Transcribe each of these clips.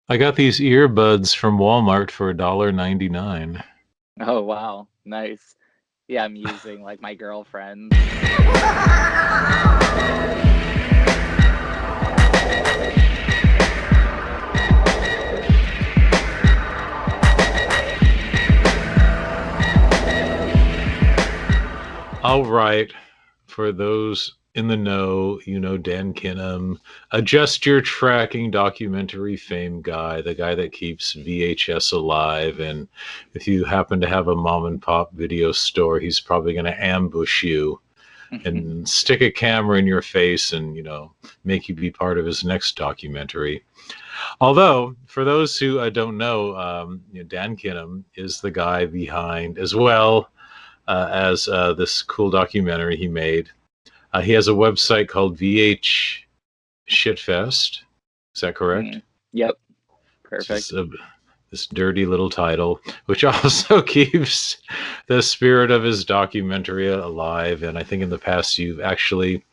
I got these earbuds from Walmart for $1.99. Oh, wow. Nice. Yeah, I'm using like my girlfriend's. All right. For those in the know, you know Dan Kinem, Adjust Your Tracking documentary fame guy, the guy that keeps VHS alive. And if you happen to have a mom and pop video store, he's probably going to ambush you and stick a camera in your face and, make you be part of his next documentary. Although, for those who don't know, Dan Kinem is the guy behind, as well as this cool documentary he made. He has a website called VHShitfest. Is that correct? Yep. It's Perfect. this dirty little title, which also keeps the spirit of his documentary alive. And I think in the past you've actually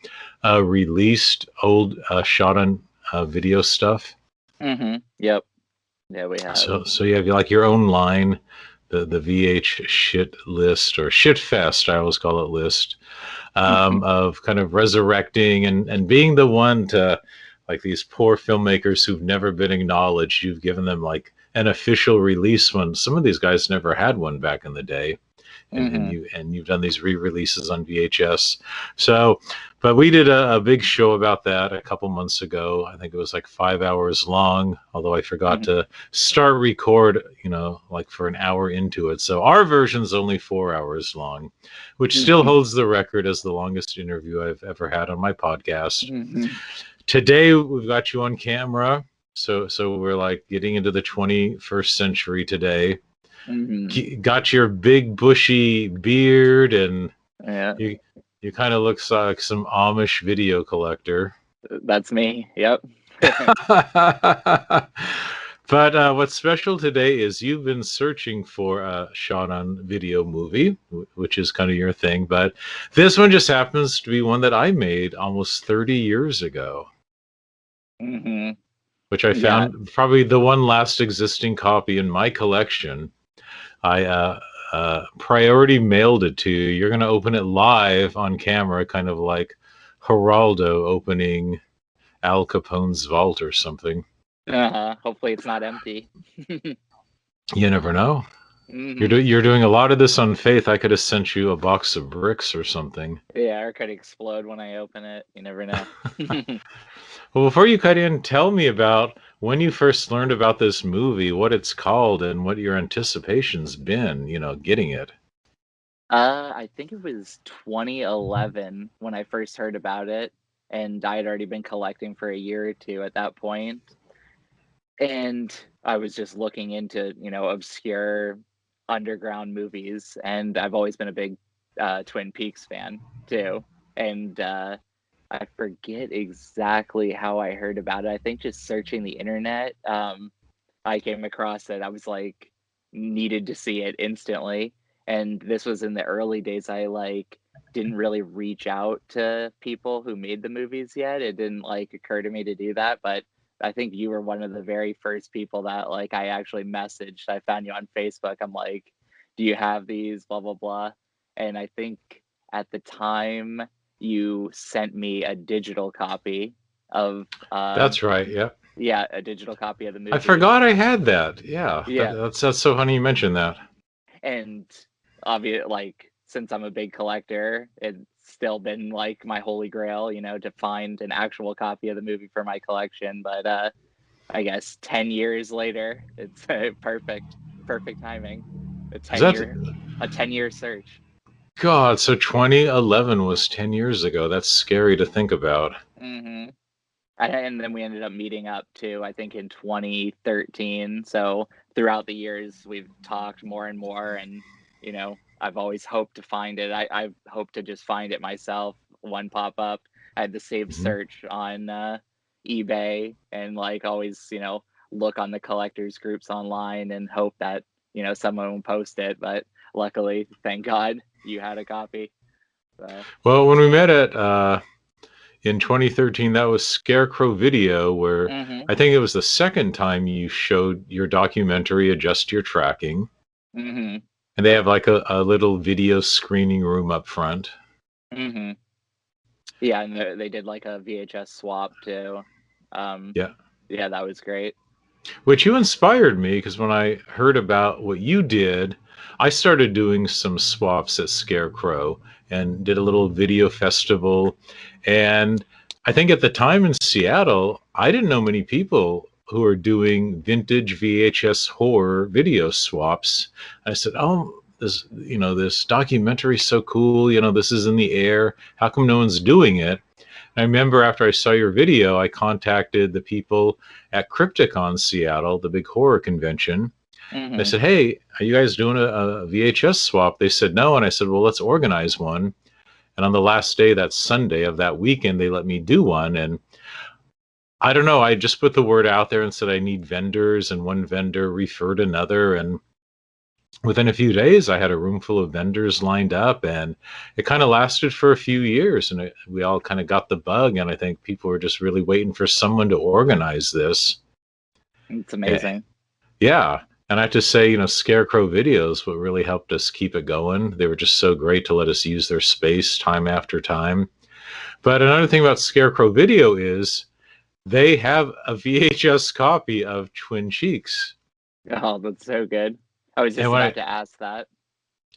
released old shot on video stuff. Yep. Yeah, we have. So you have like your own line, the VH shit list or shit fest, I always call it list, of kind of resurrecting and being the one to, like, these poor filmmakers who've never been acknowledged. You've given them like an official release when some of these guys never had one back in the day. And you've done these re-releases on VHS. So, but we did a big show about that a couple months ago. I think it was like 5 hours long, although I forgot to start record, like for an hour into it. So our version's only 4 hours long, which still holds the record as the longest interview I've ever had on my podcast. Today we've got you on camera, so we're like getting into the 21st century today. Got your big bushy beard, and Yeah, you kind of looks like some Amish video collector. that's me. Yep. But what's special today is you've been searching for a shot on video movie, which is kind of your thing. But this one just happens to be one that I made almost 30 years ago, which I Yeah. found probably the one last existing copy in my collection. I priority mailed it to you. You're going to open it live on camera, kind of like Geraldo opening Al Capone's vault or something. Hopefully it's not empty. You never know. You're doing a lot of this on faith. I could have sent you a box of bricks or something. Yeah, or it could explode when I open it. You never know. Well, before you cut in, tell me about when you first learned about this movie, what it's called, and what your anticipation's been, getting it. I think it was 2011 when I first heard about it, and I had already been collecting for a year or two at that point. And I was just looking into, obscure underground movies, and I've always been a big Twin Peaks fan too. And I forget exactly how I heard about it. I think just searching the internet, I came across it. I was like, needed to see it instantly. And this was in the early days. I like didn't really reach out to people who made the movies yet. It didn't like occur to me to do that, but I think you were one of the very first people that like I actually messaged. I found you on Facebook. I'm like, do you have these? Blah blah blah. And I think at the time you sent me a digital copy of That's right. Yeah. yeah, a digital copy of the I movie. forgot I had that. Yeah, Yeah. that's so funny you mentioned that. And obvious like since I'm a big collector, it's still been like my holy grail, to find an actual copy of the movie for my collection. But I guess 10 years later, it's perfect timing. A Is 10 that year a 10-year search. God? So 2011 was 10 years ago. That's scary to think about. Mhm. And then we ended up meeting up too, I think in 2013. So throughout the years, we've talked more and more, and I've always hoped to find it. I've hoped to just find it myself. One pop up. I had the saved Mhm. search on eBay, and like always, look on the collectors groups online and hope that someone will post it. But luckily, thank God, you had a copy. So Well, when we met at in 2013, that was Scarecrow Video, where Mhm. I think it was the second time you showed your documentary, Adjust Your Tracking. Mhm. And they have like a little video screening room up front. Mhm. Yeah, and they did like a VHS swap too. Um, Yeah. yeah, that was great. Which you inspired me because when I heard about what you did, I started doing some swaps at Scarecrow and did a little video festival. And I think at the time in Seattle, I didn't know many people who are doing vintage VHS horror video swaps. I said, "Oh, this documentary is so cool. This is in the air. How come no one's doing it?" I remember after I saw your video, I contacted the people at Crypticon Seattle, the big horror convention. And I Mhm. said, "Hey, are you guys doing a VHS swap?" They said no. And I said, "Well, let's organize one." And on the last day, that Sunday of that weekend, they let me do one. And I don't know, I just put the word out there and said I need vendors, and one vendor referred another. And within a few days, I had a room full of vendors lined up, and it kind of lasted for a few years. And we all kind of got the bug. And I think people were just really waiting for someone to organize this. It's Eh, amazing. yeah. And I have to say, Scarecrow Videos, what really helped us keep it going. They were just so great to let us use their space time after time. But another thing about Scarecrow Video is they have a VHS copy of Twin Cheeks. Oh, that's so good. I was And just when about I to ask that.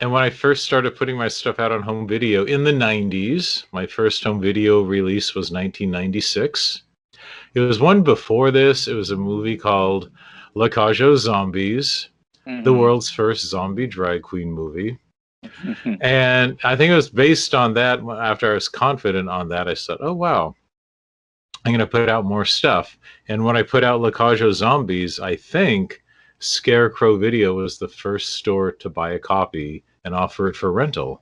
And when I first started putting my stuff out on home video in the 90s, my first home video release was 1996. It was one before this. It was a movie called La Cage aux Zombies, the Mhm. world's first zombie drag queen movie. And I think it was based on that. After I was confident on that, I said, oh, wow, I'm going to put out more stuff. And when I put out La Cage aux Zombies, I think Scarecrow Video was the first store to buy a copy and offer it for rental.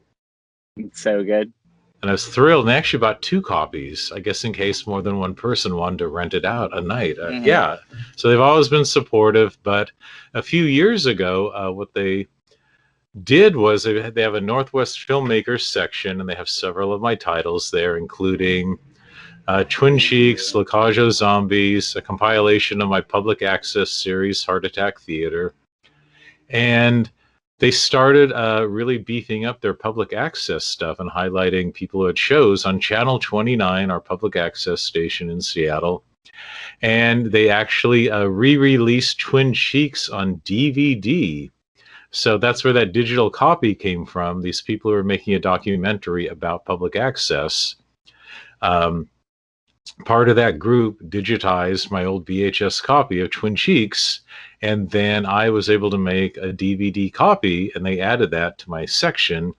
It's so good. And I was thrilled. And I actually bought two copies, I guess, in case more than one person wanted to rent it out a night. Mhm. Yeah. So they've always been supportive. But a few years ago, what they did was they have a Northwest Filmmakers section, and they have several of my titles there, including Twin Cheeks, La Cage aux Zombies, a compilation of my public access series, Heart Attack Theater. And they started really beefing up their public access stuff and highlighting people who had shows on Channel 29, our public access station in Seattle. And they actually re-released Twin Cheeks on DVD. So that's where that digital copy came from. These people who were making a documentary about public access. Um, Part of that group digitized my old VHS copy of Twin Cheeks, and then I was able to make a DVD copy, and they added that to my section.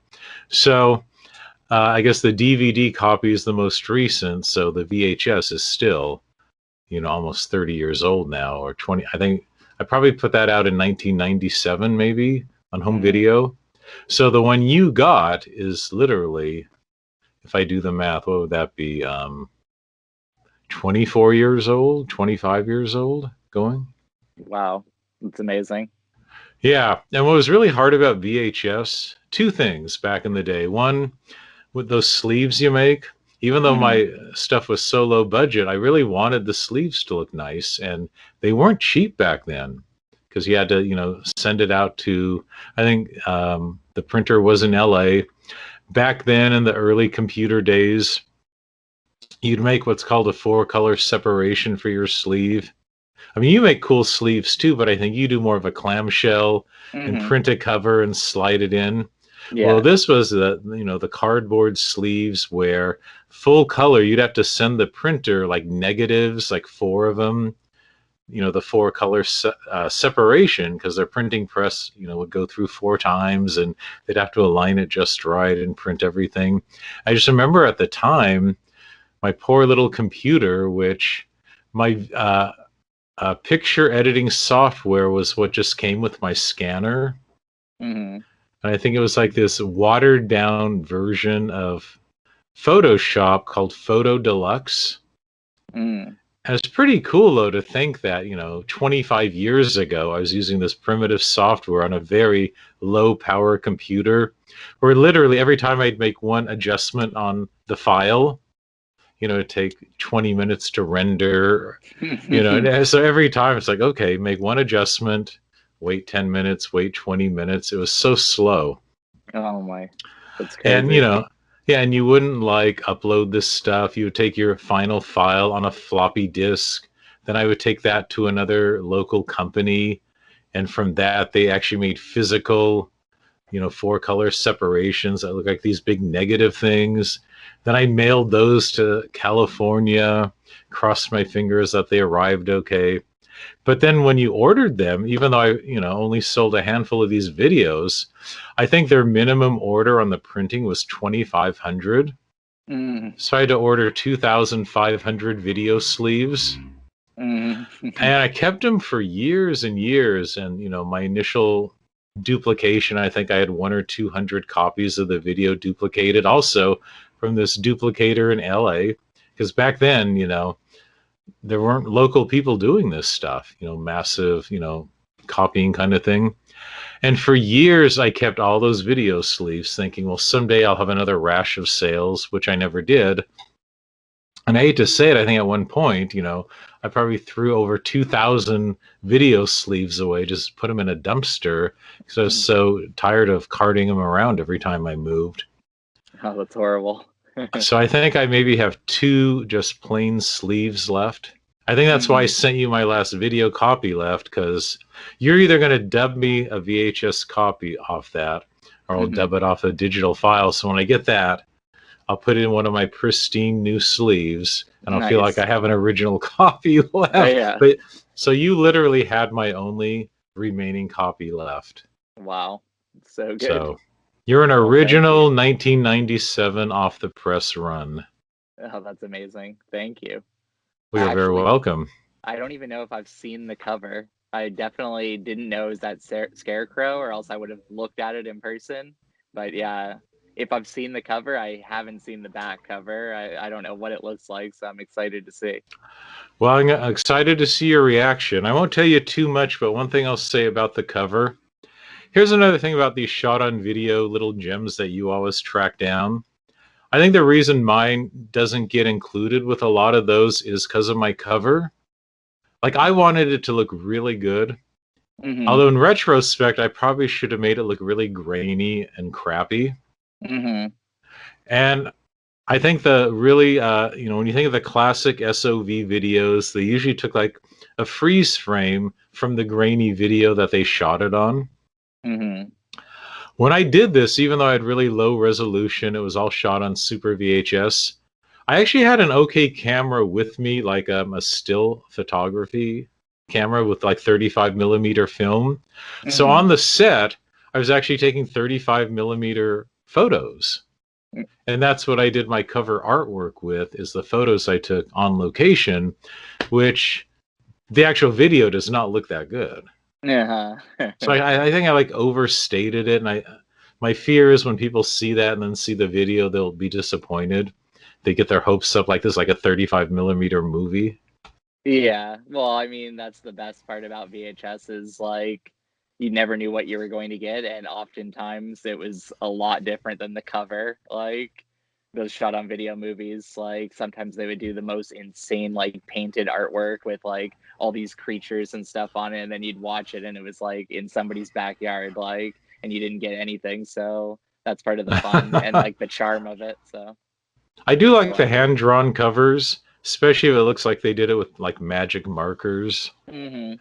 So I guess the DVD copy is the most recent, so the VHS is still, almost 30 years old now, or 20. I think I probably put that out in 1997, maybe on home Mhm. video. So the one you got is literally, if I do the math, what would that be? 24 years old, 25 years old going. Wow. It's amazing. Yeah. And what was really hard about VHS, two things back in the day. One, with those sleeves you make, even though Mhm. my stuff was so low budget, I really wanted the sleeves to look nice. And they weren't cheap back then because you had to, send it out to, I think the printer was in LA. Back then in the early computer days, you'd make what's called a four color separation for your sleeve. I mean, you make cool sleeves too, but I think you do more of a clamshell and Mhm. print a cover and slide it in. Well, Yeah. this was the cardboard sleeves where full color, you'd have to send the printer like negatives, like four of them, the four color separation, because their printing press, would go through four times and they'd have to align it just right and print everything. I just remember at the time, my poor little computer, which my picture editing software was what just came with my scanner. Mhm. And I think it was like this watered down version of Photoshop called Photo Deluxe. Mm. And it's pretty cool, though, to think that, 25 years ago, I was using this primitive software on a very low power computer where literally every time I'd make one adjustment on the file, take 20 minutes to render, and so every time it's like, okay, make one adjustment, wait 10 minutes, wait 20 minutes. It was so slow. Oh my, that's And, crazy. yeah, and you wouldn't like upload this stuff. You would take your final file on a floppy disk. Then I would take that to another local company. And from that, they actually made physical, 4-color separations that look like these big negative things. Then I mailed those to California, crossed my fingers that they arrived okay. But then when you ordered them, even though I, only sold a handful of these videos, I think their minimum order on the printing was 2,500. Mm, So I had to order 2,500 video sleeves. mm. And I kept them for years and years. And, my initial duplication, I think I had 1 or 200 copies of the video duplicated also from this duplicator in LA. Because back then, there weren't local people doing this stuff, massive, copying kind of thing. And for years, I kept all those video sleeves thinking, well, someday I'll have another rash of sales, which I never did. And I hate to say it, I think at one point, I probably threw over 2,000 video sleeves away, just put them in a dumpster because I was so tired of carting them around every time I moved. Oh, that's horrible. So I think I maybe have 2 just plain sleeves left. I think that's why I Mhm. sent you my last video copy left, because you're either going to dub me a VHS copy off that, or I'll Mhm. dub it off a digital file. So when I get that, I'll put it in one of my pristine new sleeves, and I'll feel like Nice. I have an original copy Oh left. yeah. But so you literally had my only remaining copy left. Wow. So good. So you're an Well, thank original you. 1997 off the press run. Oh, that's amazing. Thank you. We I are very actually, welcome. I don't even know if I've seen the cover. I definitely didn't know it was that scarecrow, or else I would have looked at it in person. But yeah, if I've seen the cover, I haven't seen the back cover. I don't know what it looks like, so I'm excited to see. Well, I'm excited to see your reaction. I won't tell you too much, but one thing I'll say about the cover. Here's another thing about these shot on video little gems that you always track down. I think the reason mine doesn't get included with a lot of those is because of my cover. Like, I wanted it to look really good. Mhm. Although, in retrospect, I probably should have made it look really grainy and crappy. Mhm. And I think the really, when you think of the classic SOV videos, they usually took like a freeze frame from the grainy video that they shot it on. Mhm. When I did this, even though I had really low resolution, it was all shot on Super VHS. I actually had an okay camera with me, like a still photography camera with like 35 millimeter film. So Mhm. on the set, I was actually taking 35 millimeter photos. And that's what I did my cover artwork with, is the photos I took on location, which the actual video does not look that good. Uh-huh. So I think I like overstated it, and my fear is when people see that and then see the video, they'll be disappointed. They get their hopes up like this, like a 35 millimeter movie. Yeah. Well, I mean, that's the best part about VHS is like you never knew what you were going to get, and oftentimes it was a lot different than the cover. Like those shot on video movies, like sometimes they would do the most insane like painted artwork with like all these creatures and stuff on it, and then you'd watch it and it was like in somebody's backyard, like, and you didn't get anything. So that's part of the fun and like the charm of it. So I do I like the like it. hand drawn covers, especially if it looks like they did it with like magic markers. Hmm.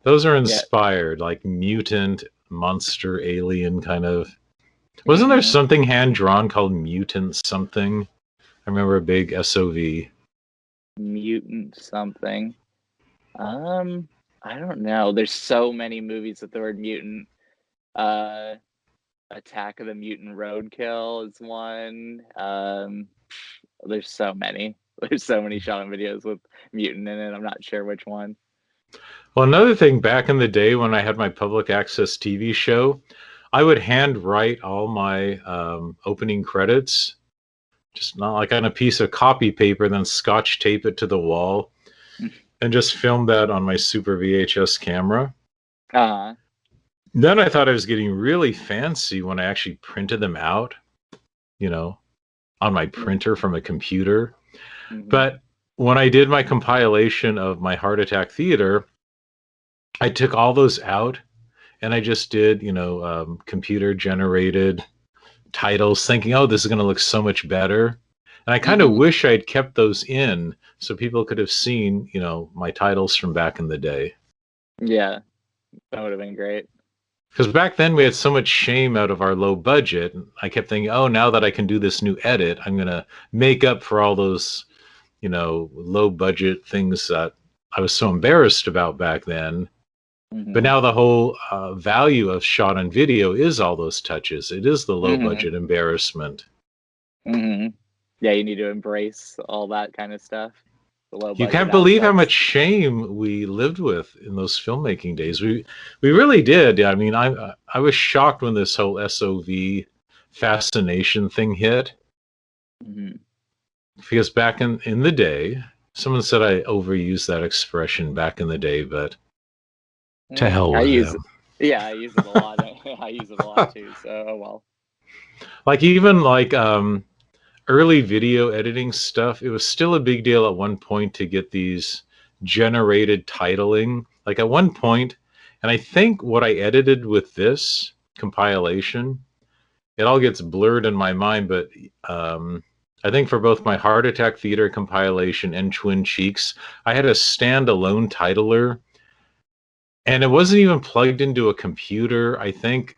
Those are Yeah. inspired, like mutant, monster, alien kind of. Wasn't there Hmm. something hand drawn called mutant something? I remember a big SOV. Mutant something. Um, I don't know. There's so many movies with the word mutant. Uh, Attack of the Mutant Roadkill is one. There's so many. There's so many shot on videos with mutant in it. I'm not sure which one. Well, another thing, back in the day when I had my public access TV show, I would hand write all my opening credits, just not like on a piece of copy paper, then scotch tape it to the wall and just film that on my Super VHS camera. Uh, Then I thought I was getting really fancy when I actually printed them out, you know, on my printer from a computer. Mm-hmm. But when I did my compilation of my Heart Attack Theater, I took all those out and I just did, computer generated titles, thinking, oh, this is going to look so much better. And I kind of Mm-hmm. wish I'd kept those in so people could have seen, my titles from back in the day. Yeah, that would have been great. Because back then we had so much shame out of our low budget. I kept thinking, oh, now that I can do this new edit, I'm going to make up for all those, low budget things that I was so embarrassed about back then. But Mm-hmm. now the whole value of shot on video is all those touches. It is the low Mm-hmm. budget embarrassment. Mm-hmm. Yeah, you need to embrace all that kind of stuff. The low You budget can't believe how much aspects. shame we lived with in those filmmaking days. We really did. I mean, I was shocked when this whole SOV fascination thing hit, Mm-hmm. because back in the day, someone said I overused that expression back in the day, but to hell I with use them. it. Yeah, I use it a lot. I use it a lot too. So, oh well. Like even like early video editing stuff, it was still a big deal at one point to get these generated titling. Like at one point, and I think what I edited with this compilation, it all gets blurred in my mind, but I think for both my Heart Attack Theater compilation and Twin Cheeks, I had a standalone titler, and it wasn't even plugged into a computer. I think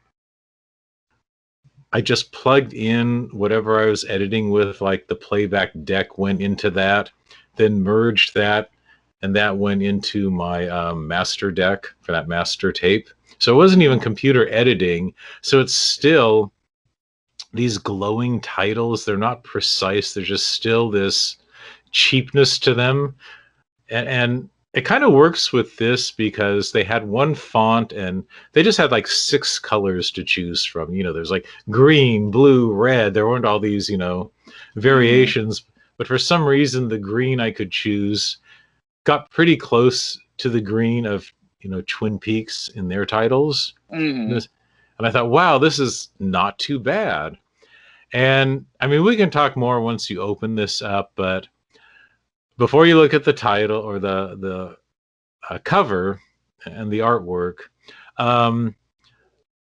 I just plugged in whatever I was editing with, like the playback deck went into that, then merged that, and that went into my master deck for that master tape. So it wasn't even computer editing. So it's still these glowing titles. They're not precise. There's just still this cheapness to them. And it kind of works with this because they had one font and they just had like 6 colors to choose from. There's like green, blue, red. There weren't all these, Mm-hmm. variations. But for some reason, the green I could choose got pretty close to the green of, Twin Peaks in their titles. And, Mm-hmm. this, and I thought, wow, this is not too bad. And I mean, we can talk more once you open this up, but before you look at the title or the cover and the artwork, um,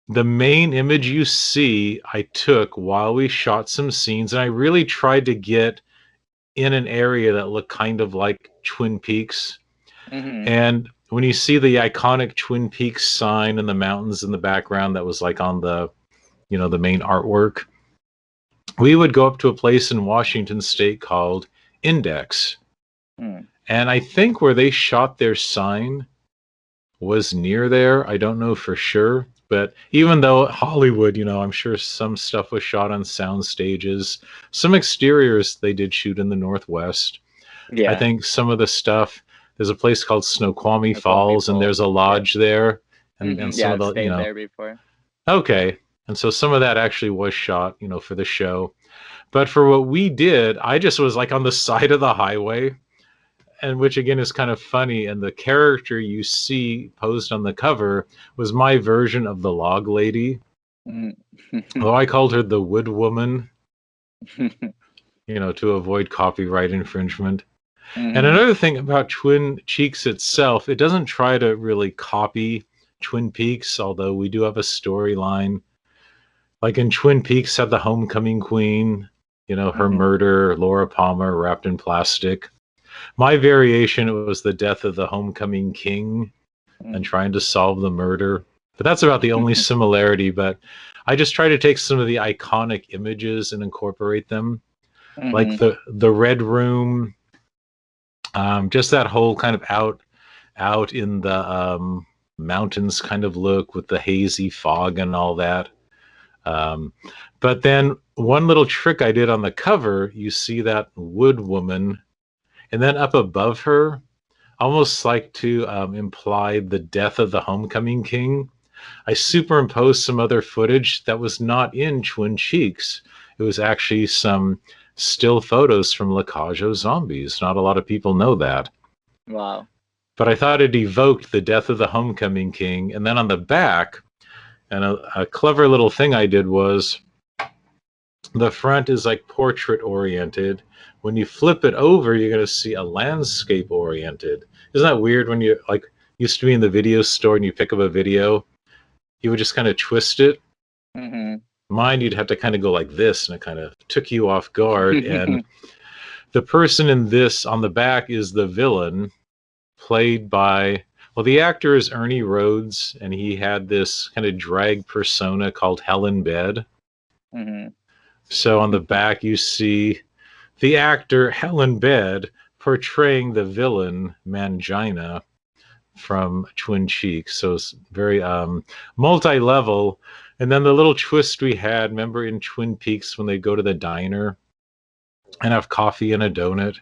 the main image you see I took while we shot some scenes, and I really tried to get in an area that looked kind of like Twin Peaks. Mm-hmm. And when you see the iconic Twin Peaks sign in the mountains in the background that was like on the main artwork, we would go up to a place in Washington State called Index. Mm-hmm. And I think where they shot their sign was near there. I don't know for sure. But even though Hollywood, I'm sure some stuff was shot on sound stages. Some exteriors they did shoot in the Northwest. I Yeah, think some of the stuff, there's a place called Snoqualmie Snoqualmie Falls, and there's Falls. a Yep. lodge there. And Mm-hmm. some Yeah, of I've the, stayed there before. okay. And so some of that actually was shot, for the show. But for what we did, I just was like on the side of the highway, and which again is kind of funny. And the character you see posed on the cover was my version of the log lady. Mm-hmm. Although I called her the wood woman, to avoid copyright infringement. And Mm-hmm. another thing about Twin Cheeks itself, it doesn't try to really copy Twin Peaks, although we do have a storyline. Like in Twin Peaks had the homecoming queen, her Mm-hmm. murder, Laura Palmer wrapped in plastic. My variation was the death of the homecoming king and trying to solve the murder. But that's about the only similarity. But I just try to take some of the iconic images and incorporate them, like Mm-hmm. the red room, just that whole kind of out in the mountains kind of look with the hazy fog and all that. Um, but then one little trick I did on the cover, you see that wood woman, and then up above her, almost like to imply the death of the homecoming king, I superimposed some other footage that was not in Twin Cheeks. It was actually some still photos from La Cage aux Zombies. Not a lot of people know that. Wow. But I thought it evoked the death of the homecoming king. And then on the back, and a clever little thing I did was The front is like portrait oriented. When you flip it over, you're going to see a landscape oriented. Isn't that weird when you like used to be in the video store and you pick up a video, you would just kind of twist it. Mm-hmm. Mine, you'd have to kind of go like this, and it kind of took you off guard. And the person in this on the back is the villain, played by, well, the actor is Ernie Rhodes, and he had this kind of drag persona called Hell in Bed. Mm-hmm. So on the back, you see the actor Helen Bed portraying the villain Mangina from Twin Cheeks. So it's very multi-level. And then the little twist we had, remember in Twin Peaks when they go to the diner and have coffee and a donut?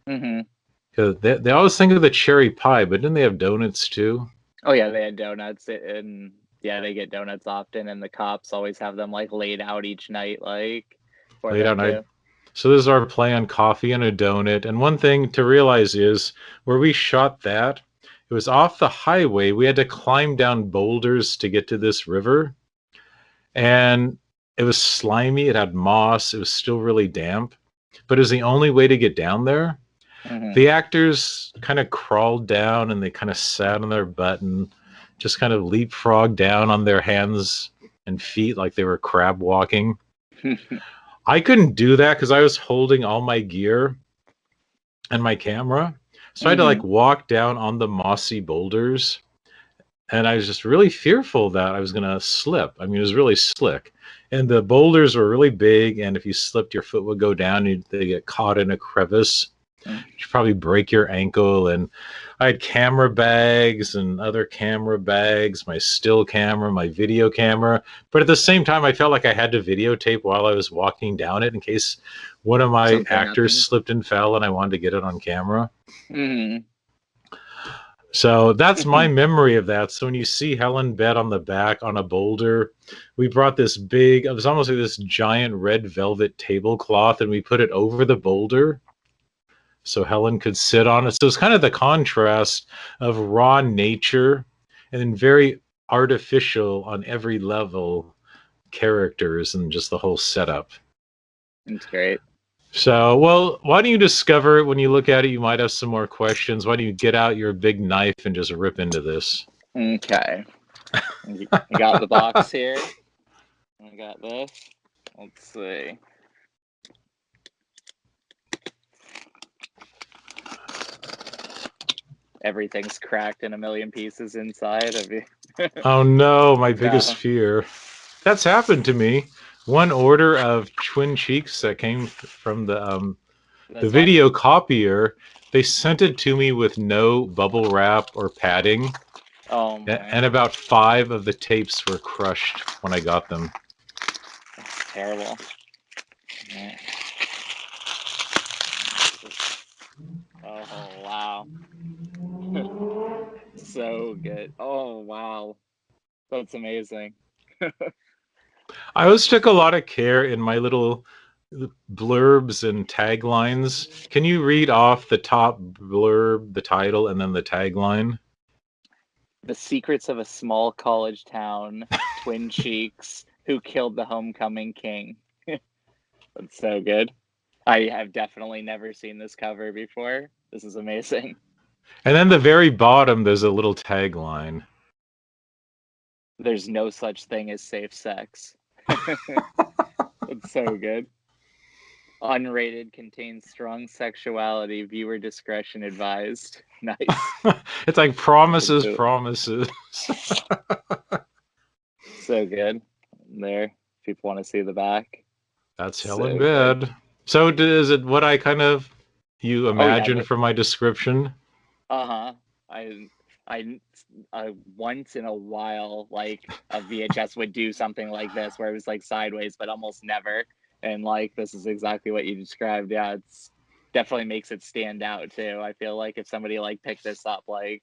Mm-hmm. Because they always think of the cherry pie, but didn't they have donuts too? Oh yeah, they had donuts, and yeah, they get donuts often, and the cops always have them like laid out each night, like for Late them out night. too. So this is our play on coffee and a donut. And one thing to realize is where we shot that, it was off the highway. We had to climb down boulders to get to this river. And it was slimy. It had moss. It was still really damp. But it was the only way to get down there. Mm-hmm. The actors kind of crawled down and they kind of sat on their butt and just kind of leapfrogged down on their hands and feet like they were crab walking. I couldn't do that because I was holding all my gear and my camera. So I had to like walk down on the mossy boulders. And I was just really fearful that I was going to slip. I mean, it was really slick. And the boulders were really big. And if you slipped, your foot would go down and they get caught in a crevice. You'd probably break your ankle. And I had camera bags and other camera bags, my still camera, my video camera. But at the same time, I felt like I had to videotape while I was walking down it in case one of my Something actors happened. slipped and fell and I wanted to get it on camera. Mm-hmm. So that's my memory of that. So when you see Helen Bed on the back on a boulder, we brought this big, it was almost like this giant red velvet tablecloth and we put it over the boulder so Helen could sit on it. So it's kind of the contrast of raw nature and then very artificial on every level characters and just the whole setup. It's great. So, well, why don't you discover it when you look at it? You might have some more questions. Why don't you get out your big knife and just rip into this? Okay. I got the box here. I got this. Let's see. Everything's cracked in a million pieces inside of you. Oh no, my biggest fear. That's happened to me. One order of Twin Cheeks that came from the video copier, they sent it to me with no bubble wrap or padding. Oh my. And about 5 of the tapes were crushed when I got them. That's terrible. Yeah. Oh wow. So good. Oh wow. That's amazing. I always took a lot of care in my little blurbs and taglines. Can you read off the top blurb, the title, and then the tagline? The secrets of a small college town, Twin Cheeks, who killed the homecoming king. That's so good. I have definitely never seen this cover before. This is amazing. And then the very bottom, there's a little tagline. There's no such thing as safe sex. It's so good. Unrated, contains strong sexuality. Viewer discretion advised. Nice. It's like promises. So good. There. People want to see the back. That's Hell in Bed. So is it what I kind of you imagine from my description? I once in a while, like a VHS would do something like this where it was like sideways, but almost never. And like this is exactly what you described. Yeah, it's definitely makes it stand out too. I feel like if somebody like picked this up, like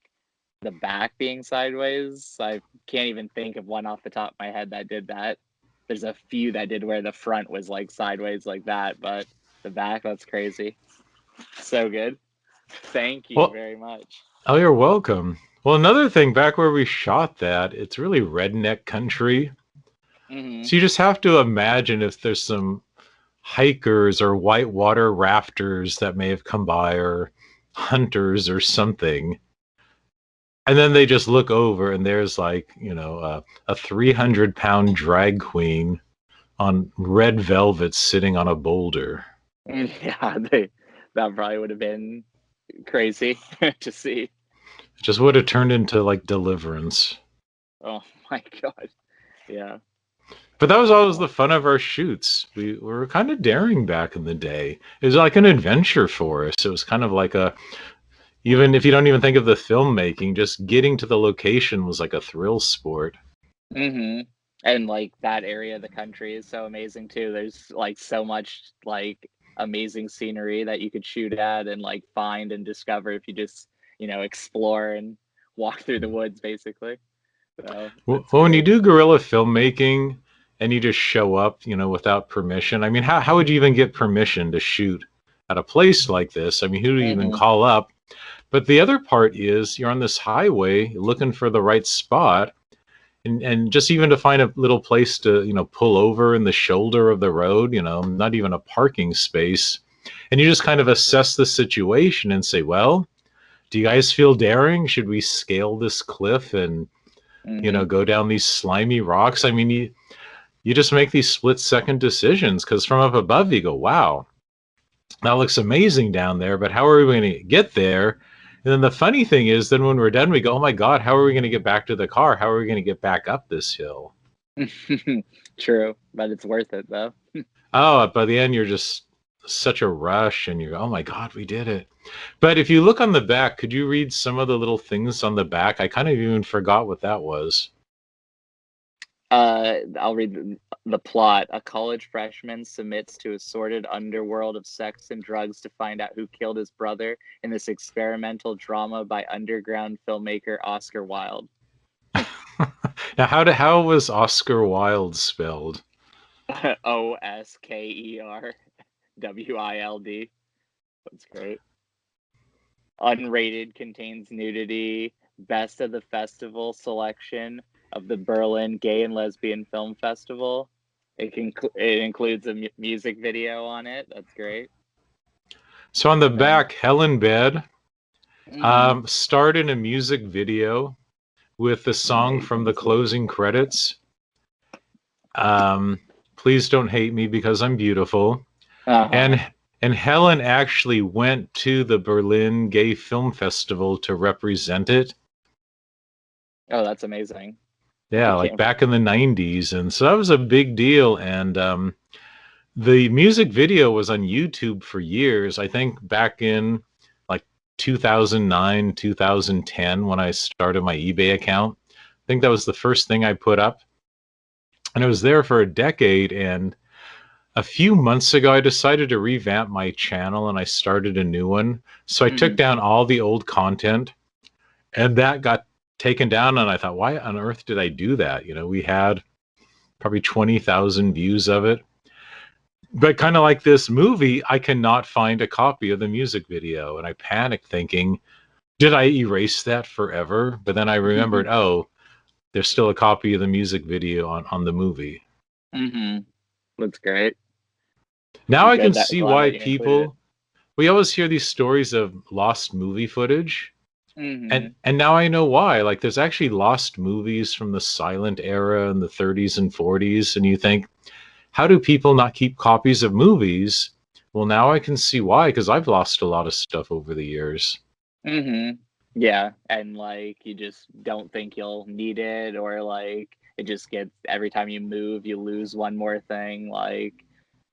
the back being sideways, I can't even think of one off the top of my head that did that. There's a few that did where the front was like sideways like that, but the back, that's crazy. So good. Thank you very much. Oh, you're welcome. Well, another thing, back where we shot that, it's really redneck country. So you just have to imagine if there's some hikers or whitewater rafters that may have come by, or hunters or something. And then they just look over and there's like, a 300-pound drag queen on red velvet sitting on a boulder. And yeah, that probably would have been crazy to see. It just would have turned into like Deliverance. Oh my god. Yeah. But that was always the fun of our shoots. We were kind of daring back in the day. It was like an adventure for us. It was kind of like even if you don't even think of the filmmaking, just getting to the location was like a thrill sport. Mm-hmm. And like that area of the country is so amazing too. There's like so much like amazing scenery that you could shoot at and like find and discover if you just, explore and walk through the woods basically. So Well, that's when you great. do guerrilla filmmaking and you just show up, without permission, I mean, how would you even get permission to shoot at a place like this? I mean, who do you even Mm-hmm. call up? But the other part is you're on this highway looking for the right spot. And just even to find a little place to, pull over in the shoulder of the road, not even a parking space. And you just kind of assess the situation and say, well, do you guys feel daring? Should we scale this cliff and, Mm-hmm. go down these slimy rocks? I mean, you just make these split second decisions because from up above you go, wow, that looks amazing down there, but how are we going to get there? And then the funny thing is, then when we're done, we go, oh my God, how are we going to get back to the car? How are we going to get back up this hill? True, but it's worth it though. Oh, by the end, you're just such a rush and you go, oh my God, we did it. But if you look on the back, could you read some of the little things on the back? I kind of even forgot what that was. I'll read the plot. A college freshman submits to a sordid underworld of sex and drugs to find out who killed his brother in this experimental drama by underground filmmaker Oscar Wilde. Now, how was Oscar Wilde spelled? OSKERWILD. That's great. Unrated, contains nudity. Best of the festival selection of the Berlin Gay and Lesbian Film Festival. It includes a music video on it. That's great. So on the And then, back, Helen Bed mm-hmm. starred in a music video with the song from the Amazing. closing credits. Please don't hate me because I'm beautiful. Uh-huh. And Helen actually went to the Berlin Gay Film Festival to represent it. Oh, that's amazing. I Yeah, like can't. back in the 90s. And so that was a big deal. And the music video was on YouTube for years. I think back in like 2009, 2010, when I started my eBay account. I think that was the first thing I put up. And it was there for a decade. And a few months ago, I decided to revamp my channel and I started a new one. So I took Mm-hmm. down all the old content and that got taken down. And I thought, why on earth did I do that? We had probably 20,000 views of it. But kind of like this movie, I cannot find a copy of the music video. And I panicked thinking, did I erase that forever? But then I remembered, oh, there's still a copy of the music video on the movie. Mm-hmm. That's great. Now I can Good. see Glad why that you included we always hear these stories of lost movie footage. it. Mm-hmm. And now I know why. Like there's actually lost movies from the silent era in the 30s and 40s. And you think, how do people not keep copies of movies? Well, now I can see why, because I've lost a lot of stuff over the years. Mm-hmm. Yeah, and like you just don't think you'll need it, or like it just gets every time you move, you lose one more thing. Like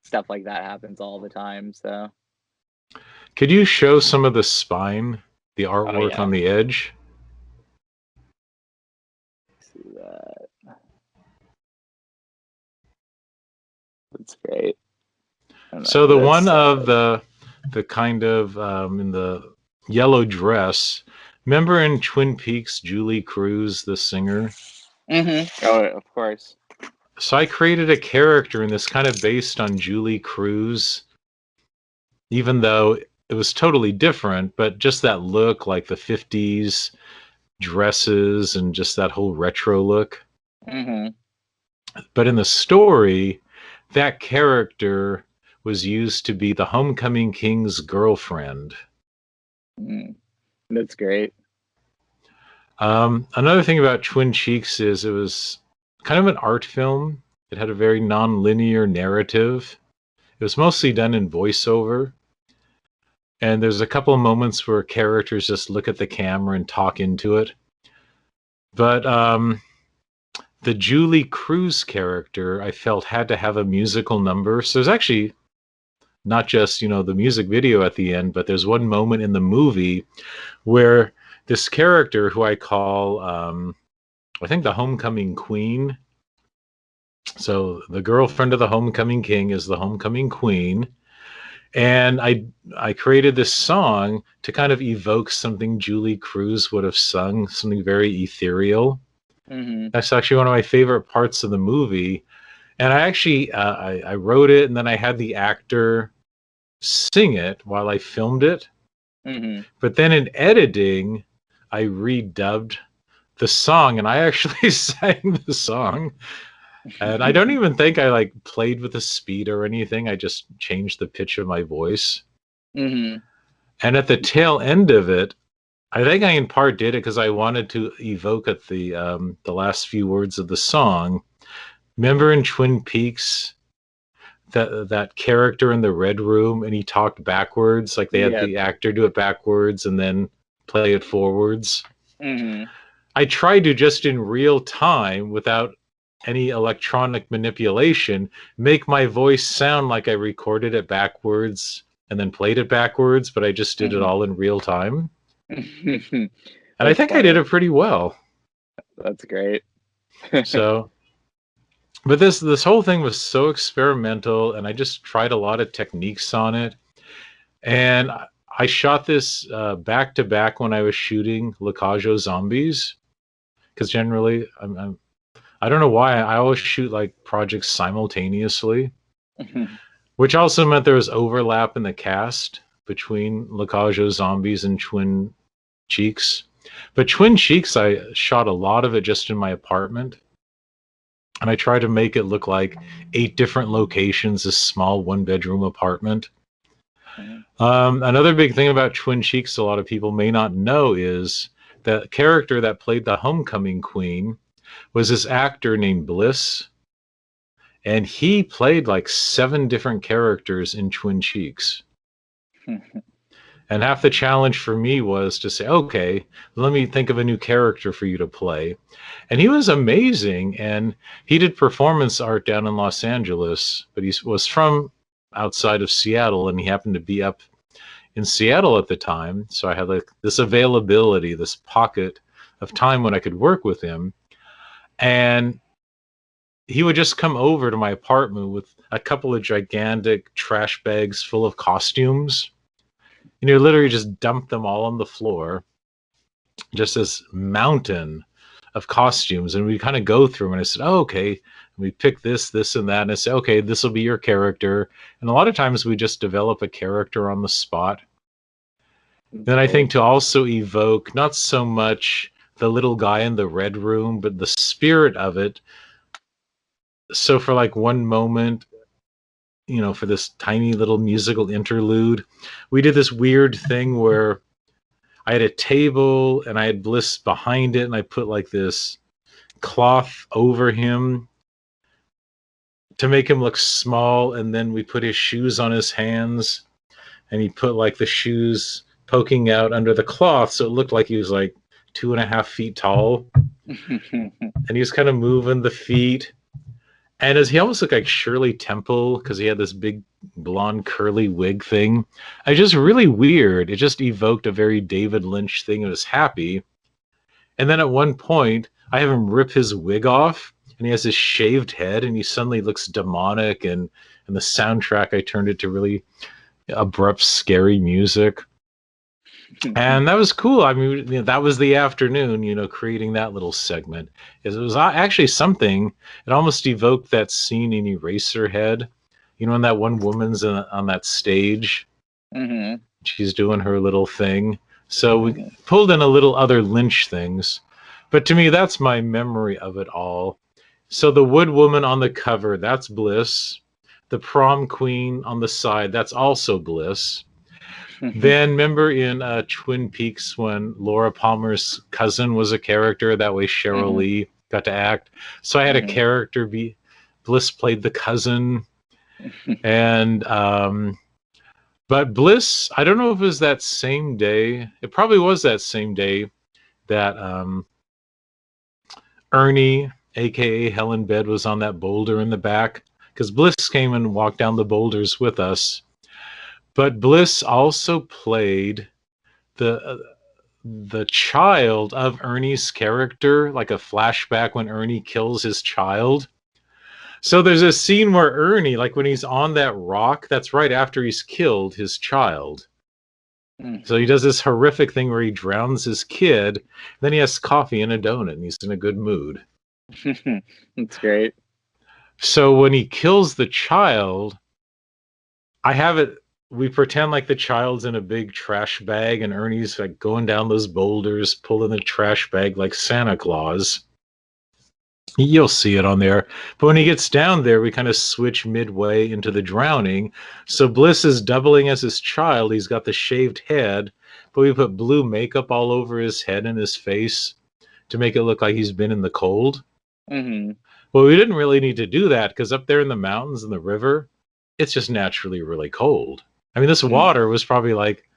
stuff like that happens all the time. So, Could you show some of the spine, the oh artwork yeah, on the edge? see that. That's great. And So then the this one of side. the kind of in the yellow dress. Remember in Twin Peaks, Julie Cruz, the singer? Mm-hmm. Oh, of course. So I created a character in this kind of based on Julie Cruz, even though it was totally different, but just that look, like the 50s dresses and just that whole retro look. Mm-hmm. But in the story, that character was used to be the homecoming king's girlfriend. That's great. Another thing about Twin Cheeks is it was kind of an art film. It had a very non-linear narrative. It was mostly done in voiceover. And there's a couple of moments where characters just look at the camera and talk into it. But the Julie Cruz character, I felt, had to have a musical number. So there's actually not just, the music video at the end, but there's one moment in the movie where this character, who I call, I think, the homecoming queen. So the girlfriend of the homecoming king is the homecoming queen. And I created this song to kind of evoke something Julie Cruz would have sung, something very ethereal. Mm-hmm. That's actually one of my favorite parts of the movie. And I actually, I wrote it, and then I had the actor sing it while I filmed it. Mm-hmm. But then in editing, I redubbed the song, and I actually sang the song. And I don't even think I played with the speed or anything. I just changed the pitch of my voice. Mm-hmm. And at the tail end of it, I think I in part did it because I wanted to evoke at the last few words of the song. Remember in Twin Peaks that character in the red room, and he talked backwards, like they had the actor do it backwards and then play it forwards. Mm-hmm. I tried to, just in real time, without any electronic manipulation, make my voice sound like I recorded it backwards and then played it backwards, but I just did it all in real time. And I think I did it pretty well. That's great. So, but this whole thing was so experimental, and I just tried a lot of techniques on it. And I shot this back to back when I was shooting Lakajo Zombies, because generally I don't know why I always shoot projects simultaneously, which also meant there was overlap in the cast between Lakajo Zombies and Twin Cheeks. But Twin Cheeks, I shot a lot of it just in my apartment, and I tried to make it look like 8 different locations, this small 1-bedroom apartment. Another big thing about Twin Cheeks a lot of people may not know is the character that played the homecoming queen was this actor named Bliss, and he played 7 different characters in Twin Cheeks. And half the challenge for me was to say, okay, let me think of a new character for you to play. And he was amazing, and he did performance art down in Los Angeles, but he was from outside of Seattle, and he happened to be up in Seattle at the time. So I had this availability, this pocket of time when I could work with him. And he would just come over to my apartment with a couple of gigantic trash bags full of costumes. And he literally just dumped them all on the floor, just this mountain of costumes. And we kind of go through them, and I said, oh, okay. And we pick this, this, and that. And I said, okay, this will be your character. And a lot of times we just develop a character on the spot. Then I think to also evoke not so much the little guy in the red room, but the spirit of it. So for one moment, for this tiny little musical interlude, we did this weird thing where I had a table and I had Bliss behind it, and I put this cloth over him to make him look small, and then we put his shoes on his hands, and he put the shoes poking out under the cloth, so it looked like he was 2.5 feet tall. And he was kind of moving the feet. And he almost looked like Shirley Temple because he had this big blonde curly wig thing. Just really weird. It just evoked a very David Lynch thing. It was happy. And then at one point, I have him rip his wig off, and he has this shaved head, and he suddenly looks demonic. And the soundtrack, I turned it to really abrupt, scary music. And that was cool. I mean, that was the afternoon, creating that little segment. It was actually something. It almost evoked that scene in Eraserhead, when that one woman's on that stage. Mm-hmm. She's doing her little thing. So we pulled in a little other Lynch things. But to me, that's my memory of it all. So the wood woman on the cover, that's Bliss. the prom queen on the side, that's also Bliss. Then remember in Twin Peaks when Laura Palmer's cousin was a character, that way Cheryl Mhm. Lee got to act. So I had a Mhm. character be Bliss played the cousin, and but Bliss, I don't know if it was that same day. It probably was that same day that Ernie, aka Helen Bed, was on that boulder in the back because Bliss came and walked down the boulders with us. But Bliss also played the the child of Ernie's character, like a flashback when Ernie kills his child. So there's a scene where Ernie, like when he's on that rock, that's right after he's killed his child. So he Mhm. does this horrific thing where he drowns his kid, then he has coffee and a donut, and he's in a good mood. That's great. So when he kills the child, I have it. We pretend like the child's in a big trash bag, and Ernie's like going down those boulders, pulling the trash bag like Santa Claus. You'll see it on there. But when he gets down there, we kind of switch midway into the drowning. So Bliss is doubling as his child. He's got the shaved head, but we put blue makeup all over his head and his face to make it look like he's been in the cold. Mhm. Well, we didn't really need to do that because up there in the mountains and the river, it's just naturally really cold. I mean, this Mhm. water was probably like,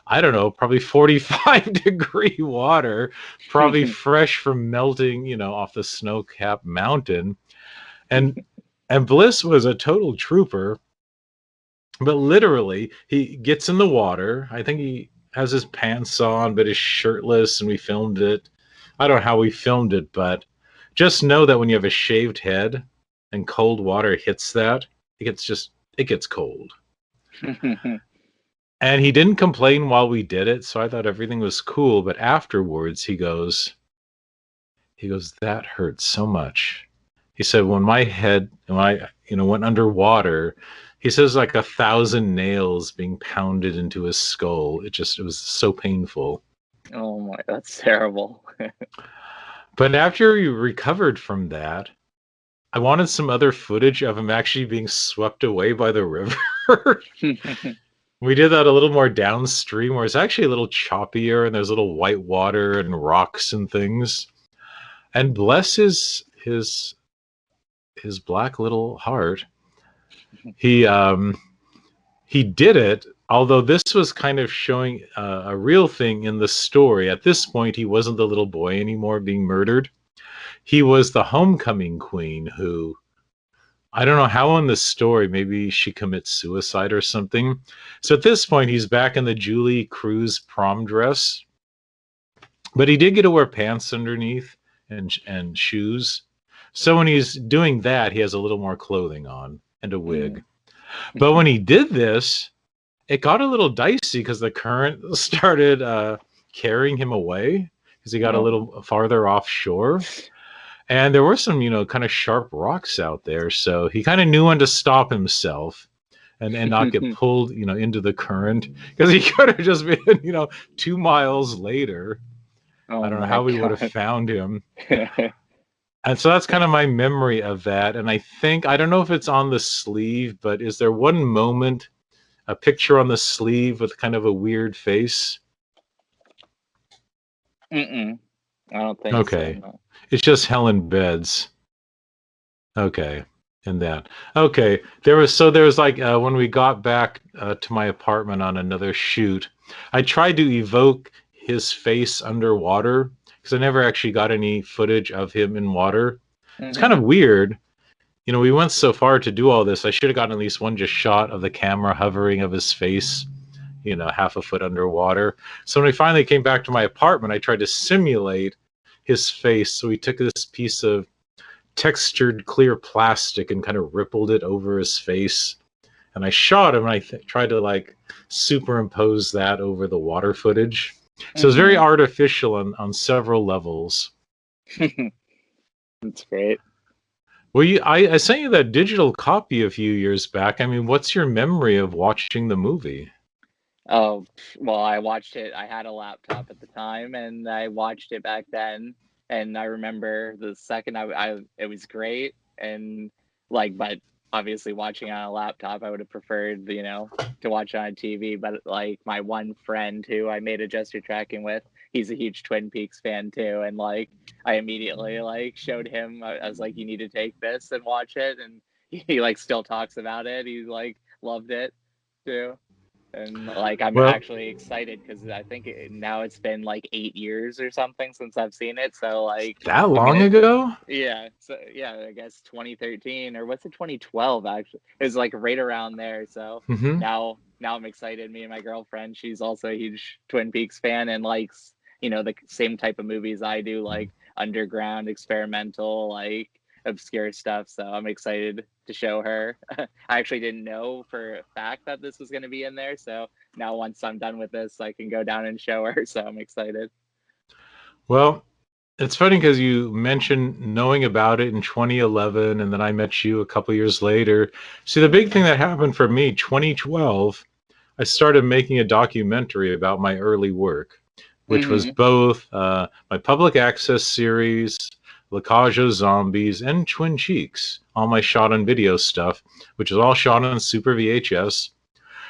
I don't know, probably 45-degree water, probably fresh from melting, off the snow-capped mountain. And Bliss was a total trooper, but literally he gets in the water. I think he has his pants on, but is shirtless, and we filmed it. I don't know how we filmed it, but just know that when you have a shaved head and cold water hits that, it gets cold. And he didn't complain while we did it, so I thought everything was cool. But afterwards, he goes, that hurt so much. He said, when my head, when I, went underwater, he says like 1,000 nails being pounded into his skull. It was so painful. Oh my, that's terrible. But after he recovered from that, I wanted some other footage of him actually being swept away by the river. We did that a little more downstream where it's actually a little choppier and there's little white water and rocks and things. And bless his black little heart, he he did it. Although this was kind of showing a real thing in the story. At this point, he wasn't the little boy anymore being murdered. He was the homecoming queen who, I don't know how in the story, maybe she commits suicide or something. So at this point, he's back in the Julie Cruz prom dress, but he did get to wear pants underneath and shoes. So when he's doing that, he has a little more clothing on and a wig. Mhm. But when he did this, it got a little dicey because the current started carrying him away because he got a Oh. little farther offshore. And there were some, kind of sharp rocks out there. So he kind of knew when to stop himself and not get pulled, into the current because he could have just been, 2 miles later. I Oh don't know my how we would have god. found him. And so that's kind of my memory of that. And I don't know if it's on the sleeve, but is there one moment, a picture on the sleeve with kind of a weird face? Mm-mm. I don't think so, Okay. no. It's just Helen Beds. Okay. And that. Okay. There was like when we got back to my apartment on another shoot, I tried to evoke his face underwater because I never actually got any footage of him in water. It's kind of Mhm. weird. We went so far to do all this. I should have gotten at least one just shot of the camera hovering of his face, half a foot underwater. So when we finally came back to my apartment, I tried to simulate his face. So we took this piece of textured clear plastic and kind of rippled it over his face. And I shot him and tried to like superimpose that over the water footage. So it's very Mhm. artificial on several levels. That's great. Well, I sent you that digital copy a few years back. I mean, what's your memory of watching the movie? Oh, well, I watched it. I had a laptop at the time, and I watched it back then. And I remember the second it was great, and like, but obviously watching on a laptop. I would have preferred, to watch on TV. But like my one friend who I made a gesture tracking with, he's a huge Twin Peaks fan too, and like I immediately like showed him. I was like, "You need to take this and watch it," and he like still talks about it. He like loved it too. And like I'm Well, actually excited because I think now it's been like 8 years or something since I've seen it. So like that I'm long gonna, ago? yeah. So yeah, I guess 2013 or what's it, 2012 actually. It was like right around there. So Hmm. now I'm excited. Me and my girlfriend, she's also a huge Twin Peaks fan and likes the same type of movies I do, like underground, experimental, like obscure stuff. So I'm excited to show her. I actually didn't know for a fact that this was going to be in there. So now once I'm done with this, I can go down and show her. So I'm excited. Well, it's funny because you mentioned knowing about it in 2011, and then I met you a couple years later. See, the big thing that happened for me, 2012, I started making a documentary about my early work, which was Mm-hmm. both my public access series, La Cage aux Zombies, and Twin Cheeks, all my shot on video stuff, which is all shot on Super VHS.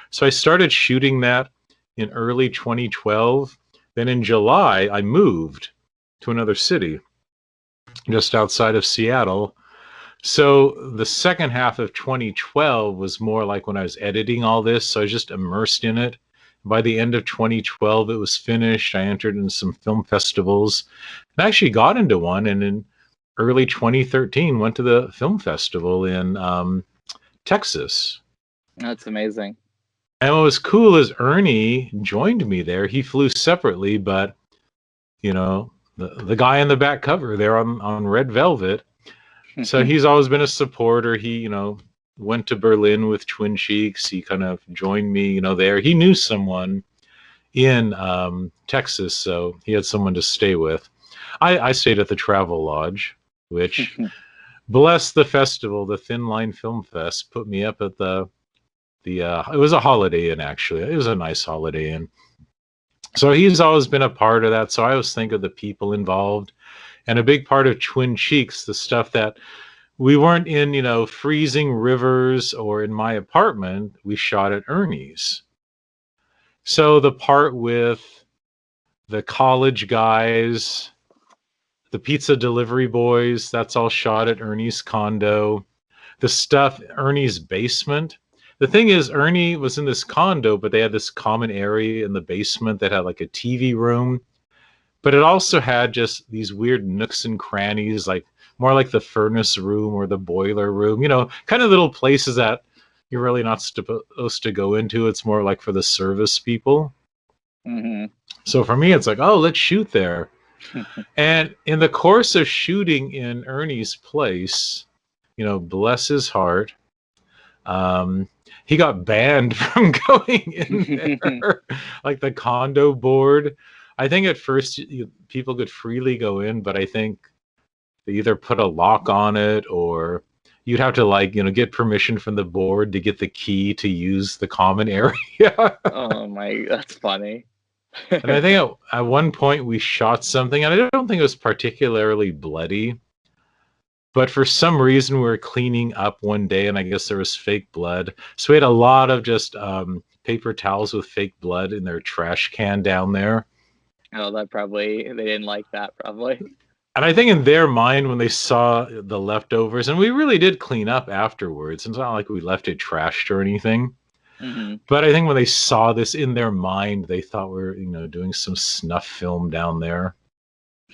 So I started shooting that in early 2012. Then in July, I moved to another city just outside of Seattle. So the second half of 2012 was more like when I was editing all this. So I was just immersed in it. By the end of 2012, it was finished. I entered in some film festivals and I actually got into one. And in early 2013, went to the film festival in Texas. That's amazing. And what was cool is Ernie joined me there. He flew separately, but the guy in the back cover there on Red Velvet. So he's always been a supporter. He, went to Berlin with Twin Cheeks. He kind of joined me, there. He knew someone in Texas, so he had someone to stay with. I stayed at the Travel Lodge, which, bless the festival, the Thin Line Film Fest, put me up at the. It was a Holiday Inn, actually. It was a nice Holiday Inn. So he's always been a part of that. So I always think of the people involved, and a big part of Twin Cheeks, the stuff that we weren't in, freezing rivers or in my apartment. We shot at Ernie's. So the part with the college guys, the pizza delivery boys, that's all shot at Ernie's condo. The stuff, Ernie's basement. The thing is, Ernie was in this condo, but they had this common area in the basement that had like a TV room. But it also had just these weird nooks and crannies, like more like the furnace room or the boiler room, kind of little places that you're really not supposed to go into. It's more like for the service people. Mm-hmm. So for me, it's like, oh, let's shoot there. And in the course of shooting in Ernie's place, bless his heart, um, he got banned from going in there, like the condo board. I think at first people could freely go in, but I think they either put a lock on it or you'd have to get permission from the board to get the key to use the common area. Oh my, that's funny. And I think at one point we shot something, and I don't think it was particularly bloody, but for some reason we were cleaning up one day, and I guess there was fake blood. So we had a lot of just paper towels with fake blood in their trash can down there. Oh, that probably they didn't like that probably. And I think in their mind, when they saw the leftovers, and we really did clean up afterwards, it's not like we left it trashed or anything. Mm-hmm. But I think when they saw this in their mind, they thought we were, doing some snuff film down there.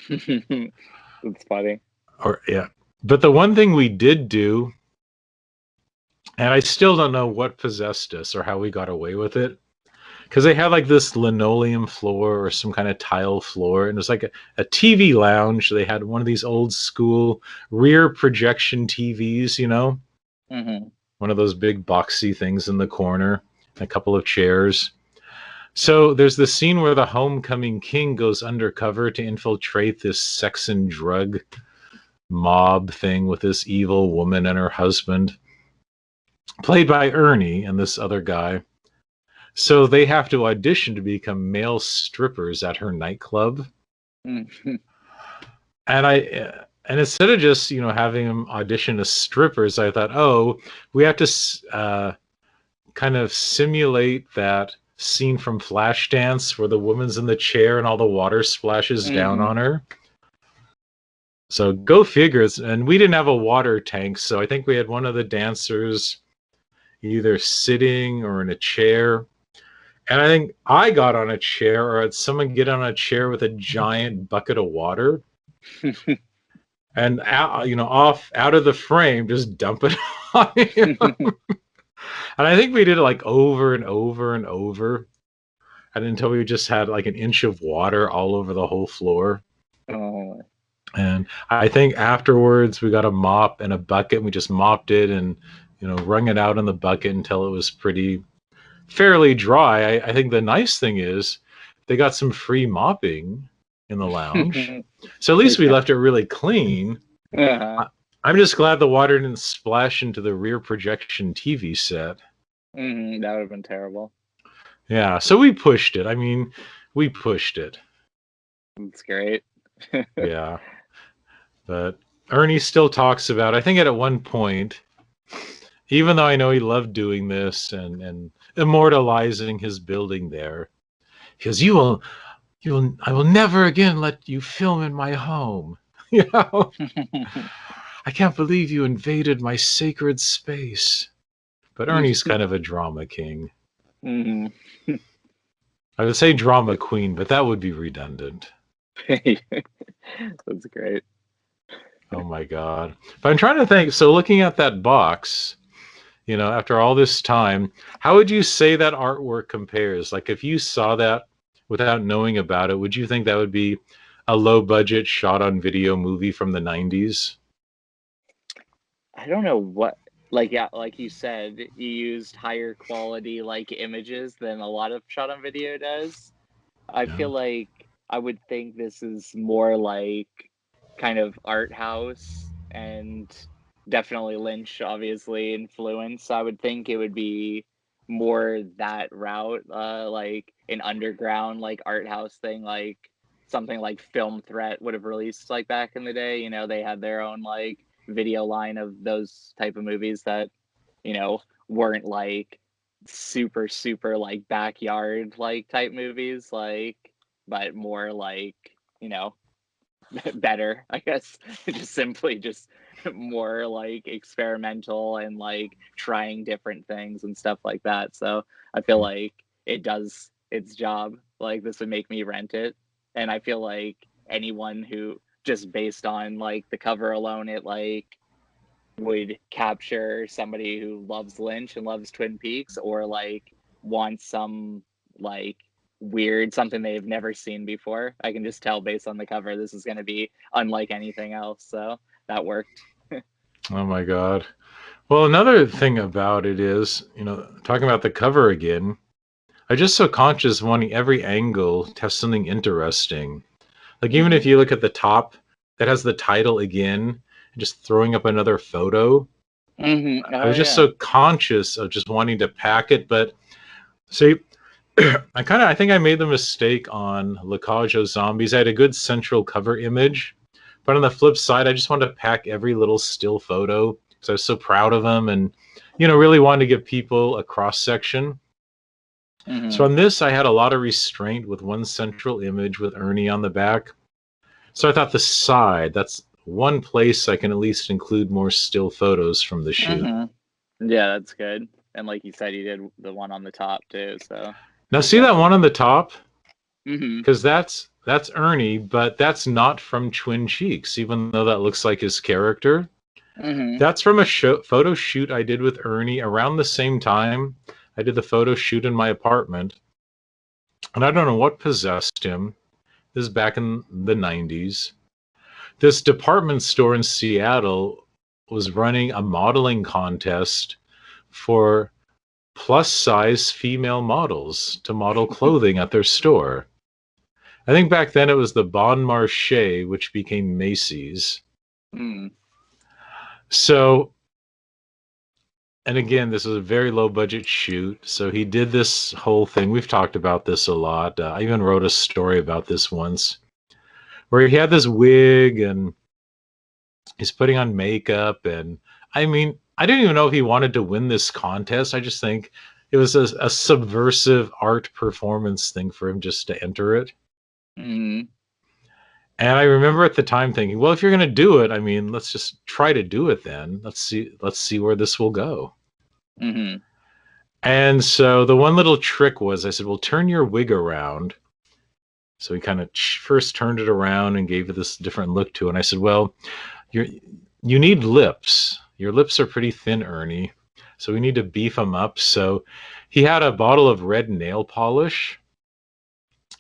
That's funny. Or yeah. But the one thing we did do, and I still don't know what possessed us or how we got away with it, because they had like this linoleum floor or some kind of tile floor, and it was like a TV lounge. They had one of these old school rear projection TVs, Mm-hmm. one of those big boxy things in the corner, a couple of chairs. So there's the scene where the homecoming king goes undercover to infiltrate this sex and drug mob thing with this evil woman and her husband, played by Ernie and this other guy. So they have to audition to become male strippers at her nightclub. Mm-hmm. And And instead of just, having them audition as strippers, I thought, oh, we have to kind of simulate that scene from Flashdance where the woman's in the chair and all the water splashes down Mm-hmm. on her. So go figures. And we didn't have a water tank, so I think we had one of the dancers either sitting or in a chair. And I think I got on a chair, or had someone get on a chair with a giant bucket of water, and out, off out of the frame, just dump it on him. And I think we did it like over and over and over, and until we just had like an inch of water all over the whole floor. Oh. And I think afterwards we got a mop and a bucket, and we just mopped it and wrung it out in the bucket until it was pretty fairly dry. I think the nice thing is they got some free mopping in the lounge, so at least we Yeah. left it really clean. Uh-huh. I'm just glad the water didn't splash into the rear projection TV set. Mm-hmm. That would have been terrible. Yeah, so we pushed it. I mean, we pushed it. That's great. Yeah. But Ernie still talks about, I think at one point, even though I know he loved doing this and immortalizing his building there, he goes, I will never again let you film in my home. I can't believe you invaded my sacred space. But Ernie's kind of a drama king. Mm-hmm. I would say drama queen, but that would be redundant. That's great. Oh my God. But I'm trying to think. So looking at that box, after all this time, how would you say that artwork compares? Like if you saw that without knowing about it, would you think that would be a low budget shot on video movie from the 90s? I don't know what, like, yeah, like you said, you used higher quality like images than a lot of shot on video does. I Yeah. feel like I would think this is more like kind of art house and definitely Lynch obviously influence. I would think it would be more that route, like an underground like art house thing, like something like Film Threat would have released like back in the day. They had their own like video line of those type of movies that, weren't like super like backyard like type movies, like, but more like, you know better, I guess. Just more like experimental and like trying different things and stuff like that. So I feel like it does its job. Like this would make me rent it. And I feel like anyone who, just based on like the cover alone, it like would capture somebody who loves Lynch and loves Twin Peaks, or like wants some like weird something they've never seen before. I can just tell based on the cover this is going to be unlike anything else. So that worked. Oh my God. Well, another thing about it is, talking about the cover again, I just so conscious wanting every angle to have something interesting. Like even if Mm-hmm. you look at the top that has the title again, and just throwing up another photo, Mm-hmm. I Oh was just yeah. so conscious of just wanting to pack it. But see, I think I made the mistake on La Cage aux Zombies. I had a good central cover image, but on the flip side, I just wanted to pack every little still photo because I was so proud of them and, really wanted to give people a cross section. So Mm-hmm. on this, I had a lot of restraint with one central image with Ernie on the back. So I thought the side, that's one place I can at least include more still photos from the shoot. Mm-hmm. Yeah, that's good. And like you said, you did the one on the top too. So Now that's see that also one on good. the top? Mm-hmm. Because that's Ernie, but that's not from Twin Cheeks, even though that looks like his character. Mm-hmm. That's from a photo shoot I did with Ernie around the same time. I did the photo shoot in my apartment, and I don't know what possessed him. This is back in the 90s. This department store in Seattle was running a modeling contest for plus size female models to model clothing at their store. I think back then it was the Bon Marché, which became Macy's. Mm-hmm. So, and again, this was a very low budget shoot. So he did this whole thing. We've talked about this a lot. I even wrote a story about this once where he had this wig and He's putting on makeup, and I mean, I didn't even know if he wanted to win this contest. I just think it was a subversive art performance thing for him just to enter it. Mm-hmm. And I remember at the time thinking, well, if you're going to do it, I mean, let's just try to do it then. Let's see where this will go. Mm-hmm. And so the one little trick was I said, well, turn your wig around. So he kind of first turned it around and gave it this different look to it. And I said, well, you need lips. Your lips are pretty thin, Ernie. So we need to beef them up. So he had a bottle of red nail polish.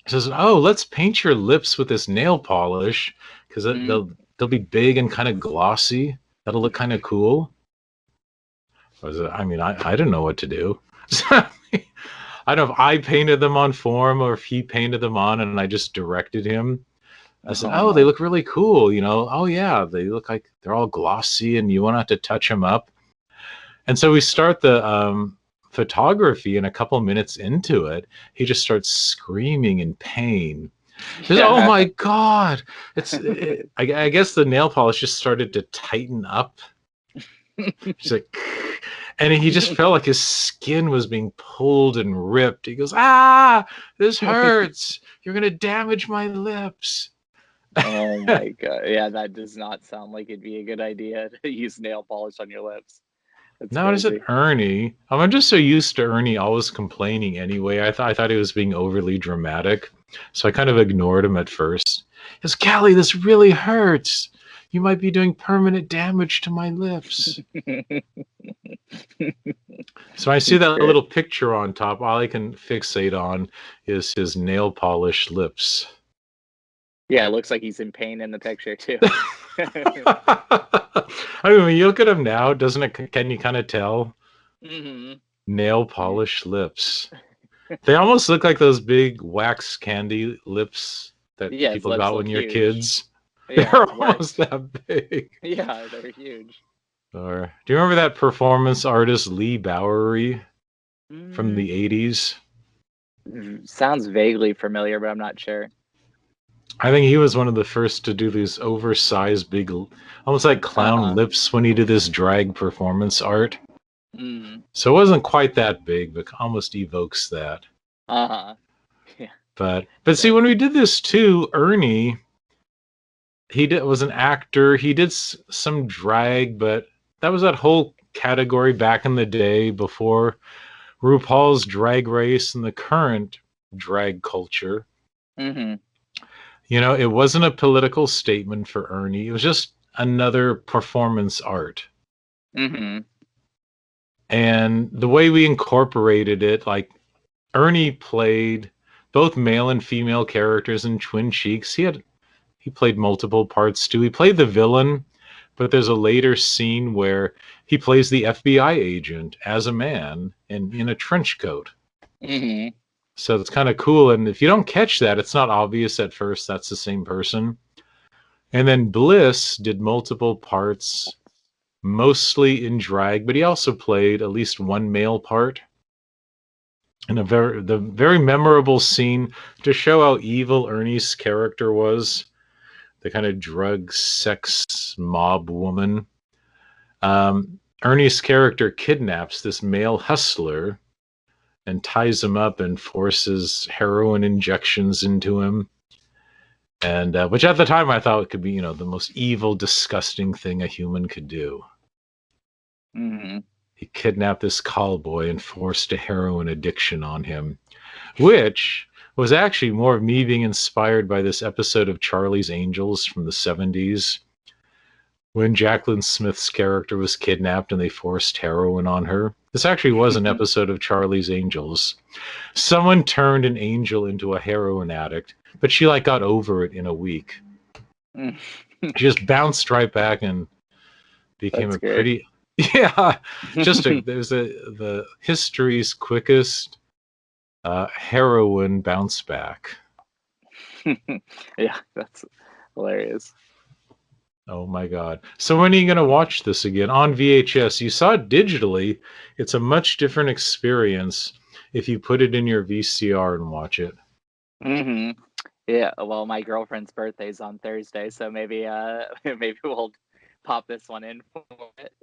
He says, oh, let's paint your lips with this nail polish because they'll be big and kind of glossy. That'll look kind of cool. I mean, I didn't know what to do. I don't know if I painted them on for him or if he painted them on and I just directed him. I said, Oh oh, they my. look really cool. You know, oh, yeah, they look like they're all glossy and you won't have to touch them up. And so we start the photography, and a couple minutes into it, he just starts screaming in pain. He says, oh my God. I guess the nail polish just started to tighten up. She's like, and he just felt like his skin was being pulled and ripped. He goes, ah, this hurts. You're going to damage my lips. Oh my God. Yeah, that does not sound like it'd be a good idea to use nail polish on your lips. That's Now is it crazy. Ernie? I'm just so used to Ernie always complaining anyway. I thought he was being overly dramatic. So I kind of ignored him at first. He goes, Callie, this really hurts. You might be doing permanent damage to my lips. So I see that Great. little picture on top. All I can fixate on is his nail polish lips. Yeah, it looks like he's in pain in the picture too. I mean, when you look at him now, doesn't it? Can you kind of tell? Mm-hmm. Nail polish lips. They almost look like those big wax candy lips that Yeah, his people lips got look when you're huge. kids. Yeah, They're it almost worked. that big. Yeah, they're huge. Or do you remember that performance artist Lee Bowery from Mm, the 80s? sounds vaguely familiar, but I'm not sure. I think he was one of the first to do these oversized big, almost like clown Uh-huh. lips when he did this drag performance art. Mm. So it wasn't quite that big, but almost evokes that. Uh-huh. Yeah, But see, great. when we did this too, Ernie, was an actor. He did some drag, but that was that whole category back in the day before RuPaul's Drag Race and the current drag culture. Mm-hmm. You know, it wasn't a political statement for Ernie. It was just another performance art. Mm-hmm. And the way we incorporated it, like Ernie played both male and female characters in Twin Cheeks. He played multiple parts too. He played the villain, but there's a later scene where he plays the FBI agent as a man in a trench coat. Mm-hmm. So it's kind of cool. And if you don't catch that, it's not obvious at first that's the same person. And then Bliss did multiple parts, mostly in drag, but he also played at least one male part. And the very memorable scene to show how evil Ernie's character was, the kind of drug sex mob woman. Ernie's character kidnaps this male hustler and ties him up and forces heroin injections into him. And which at the time I thought could be, you know, the most evil, disgusting thing a human could do. Mm-hmm. He kidnapped this call boy and forced a heroin addiction on him, which was actually more of me being inspired by this episode of Charlie's Angels from the 70s when Jacqueline Smith's character was kidnapped and they forced heroin on her. This actually was an episode of Charlie's Angels. Someone turned an angel into a heroin addict, but she like got over it in a week. She just bounced right back and became That's a great. pretty yeah, there's the history's quickest heroin bounce back. Yeah, that's hilarious. Oh my God. So when are you going to watch this again? On VHS? You saw it digitally. It's a much different experience if you put it in your VCR and watch it. Mm-hmm. Yeah, well, my girlfriend's birthday's on Thursday, so maybe maybe pop this one in for it.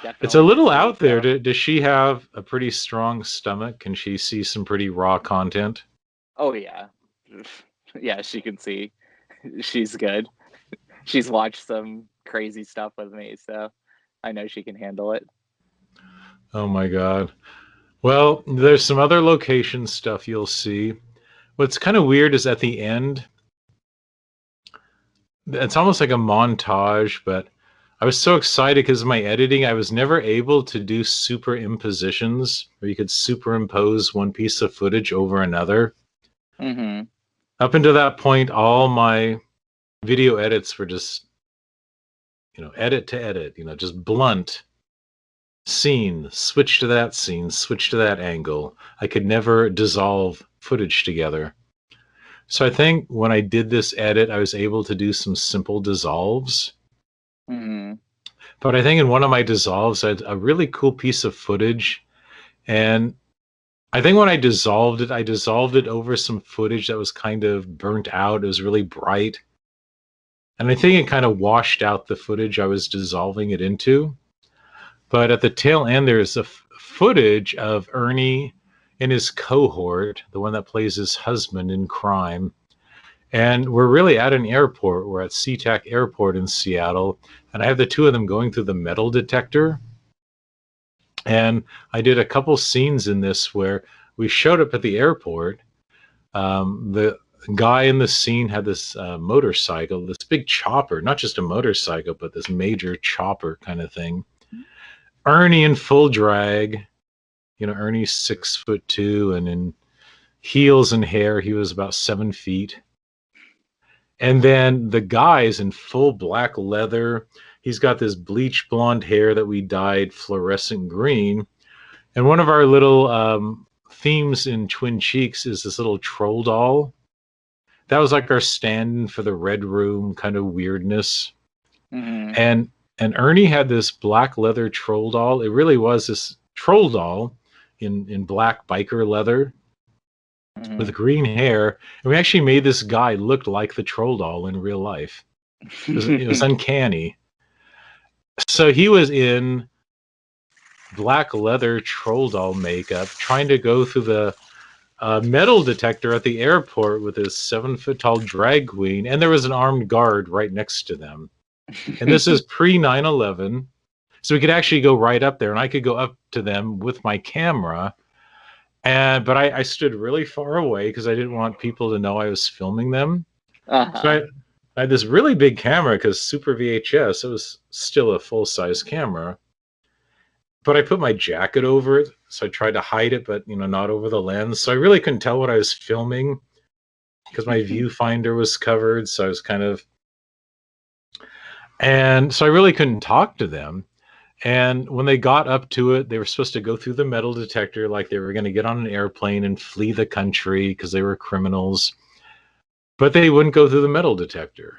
It's a Definitely little missing, out there. so. Does she have a pretty strong stomach? Can she see some pretty raw content? Oh yeah. Yeah, she can see. She's good. She's watched some crazy stuff with me, so I know she can handle it. Oh my God. Well, there's some other location stuff you'll see. What's kind of weird is at the end, it's almost like a montage, but I was so excited because of my editing. I was never able to do superimpositions where you could superimpose one piece of footage over another. Mm-hmm. Up until that point, all my video edits were just, edit to edit, just blunt scene, switch to that scene, switch to that angle. I could never dissolve footage together. So I think when I did this edit, I was able to do some simple dissolves. Mm-hmm. But I think in one of my dissolves, I had a really cool piece of footage. And I think when I dissolved it over some footage that was kind of burnt out. It was really bright. And I think it kind of washed out the footage I was dissolving it into. But at the tail end, there's a footage of Ernie and his cohort, the one that plays his husband in crime. And we're really at an airport. We're at SeaTac Airport in Seattle. And I have the two of them going through the metal detector. And I did a couple scenes in this where we showed up at the airport. The guy in the scene had this motorcycle, this big chopper, not just a motorcycle, but this major chopper kind of thing. Ernie in full drag. Ernie's 6'2", and in heels and hair, he was about 7 feet. And then the guy's in full black leather. He's got this bleach blonde hair that we dyed fluorescent green. And one of our little themes in Twin Cheeks is this little troll doll. That was like our stand for the Red Room kind of weirdness. Mm-hmm. And Ernie had this black leather troll doll. It really was this troll doll in black biker leather Mm-hmm. with green hair. And we actually made this guy look like the troll doll in real life. It was uncanny. So he was in black leather troll doll makeup trying to go through the metal detector at the airport with his 7 foot tall drag queen. And there was an armed guard right next to them. And this is pre 9/11. So we could actually go right up there and I could go up to them with my camera. But I stood really far away because I didn't want people to know I was filming them. Uh-huh. So I had this really big camera because Super VHS, it was still a full-size camera. But I put my jacket over it, so I tried to hide it, but not over the lens. So I really couldn't tell what I was filming because my viewfinder was covered. So I was and so I really couldn't talk to them. And when they got up to it, they were supposed to go through the metal detector like they were going to get on an airplane and flee the country because they were criminals. But they wouldn't go through the metal detector.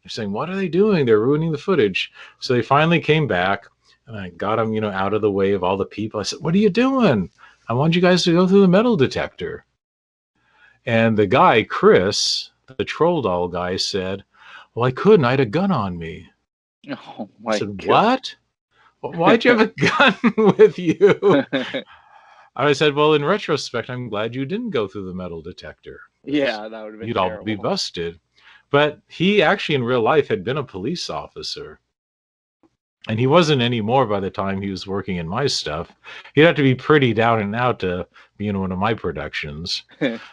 They're saying, what are they doing? They're ruining the footage. So they finally came back and I got them, out of the way of all the people. I said, what are you doing? I want you guys to go through the metal detector. And the guy, Chris, the troll doll guy, said, well, I couldn't. I had a gun on me. Oh I my said, God. what? Why'd you have a gun with you? I said, well, in retrospect, I'm glad you didn't go through the metal detector. Yeah, that would have been You'd all be terrible. busted. But he actually in real life had been a police officer. And he wasn't anymore by the time he was working in my stuff. He'd have to be pretty down and out to be in one of my productions.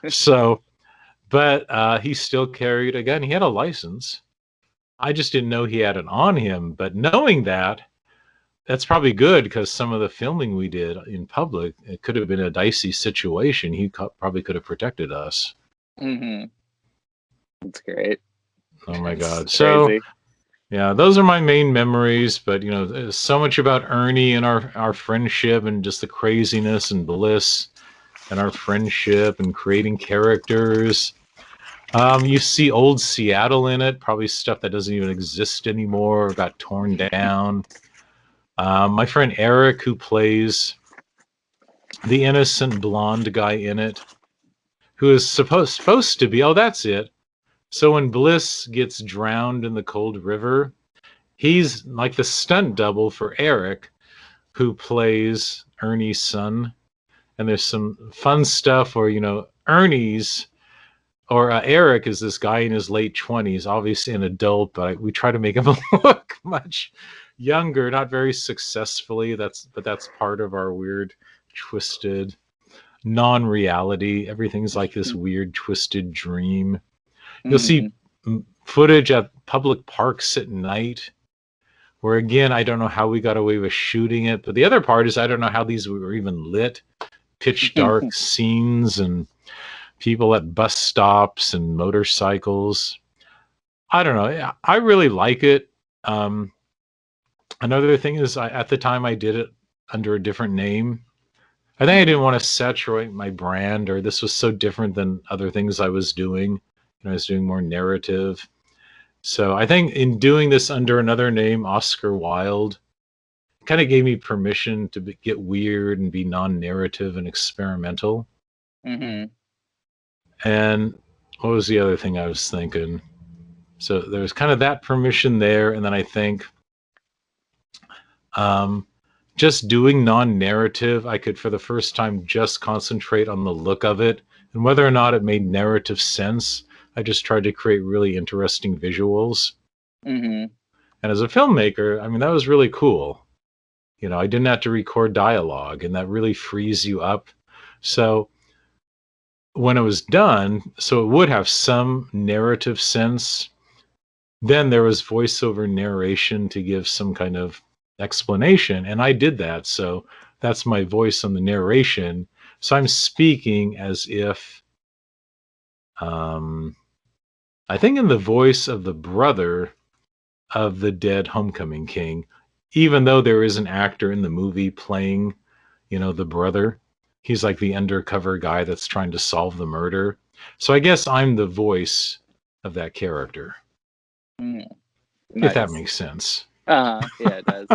So, but he still carried a gun. He had a license. I just didn't know he had it on him. But knowing that, that's probably good because some of the filming we did in public, it could have been a dicey situation. He probably could have protected us. Mm-hmm. That's great. Oh my God. That's So, crazy. yeah, those are my main memories. But, there's so much about Ernie and our friendship and just the craziness and bliss and our friendship and creating characters. You see old Seattle in it, probably stuff that doesn't even exist anymore or got torn down. My friend Eric, who plays the innocent blonde guy in it, who is supposed to be, oh, that's it. So when Bliss gets drowned in the cold river, he's like the stunt double for Eric, who plays Ernie's son. And there's some fun stuff where, Ernie's or Eric is this guy in his late 20s, obviously an adult, but we try to make him look much younger, not very successfully. But that's part of our weird, twisted non-reality. Everything's like this weird, twisted dream. You'll see footage at public parks at night, where again, I don't know how we got away with shooting it. But the other part is I don't know how these were even lit. Pitch dark scenes and people at bus stops and motorcycles. I don't know. I really like it. Another thing is, at the time I did it under a different name. I think I didn't want to saturate my brand, or this was so different than other things I was doing. I was doing more narrative. So I think in doing this under another name, Oscar Wilde, kind of gave me permission to get weird and be non-narrative and experimental. Mm-hmm. And what was the other thing I was thinking? So there's kind of that permission there. And then I think just doing non-narrative, I could for the first time just concentrate on the look of it. And whether or not it made narrative sense, I just tried to create really interesting visuals. Mm-hmm. And as a filmmaker, I mean, that was really cool. I didn't have to record dialogue, and that really frees you up. So when it was done, so it would have some narrative sense, then there was voiceover narration to give some kind of explanation, and I did that. So that's my voice on the narration. So I'm speaking as if, I think, in the voice of the brother of the dead Homecoming King, even though there is an actor in the movie playing, the brother. He's like the undercover guy that's trying to solve the murder. So I guess I'm the voice of that character. Nice. If that makes sense. Yeah, it does.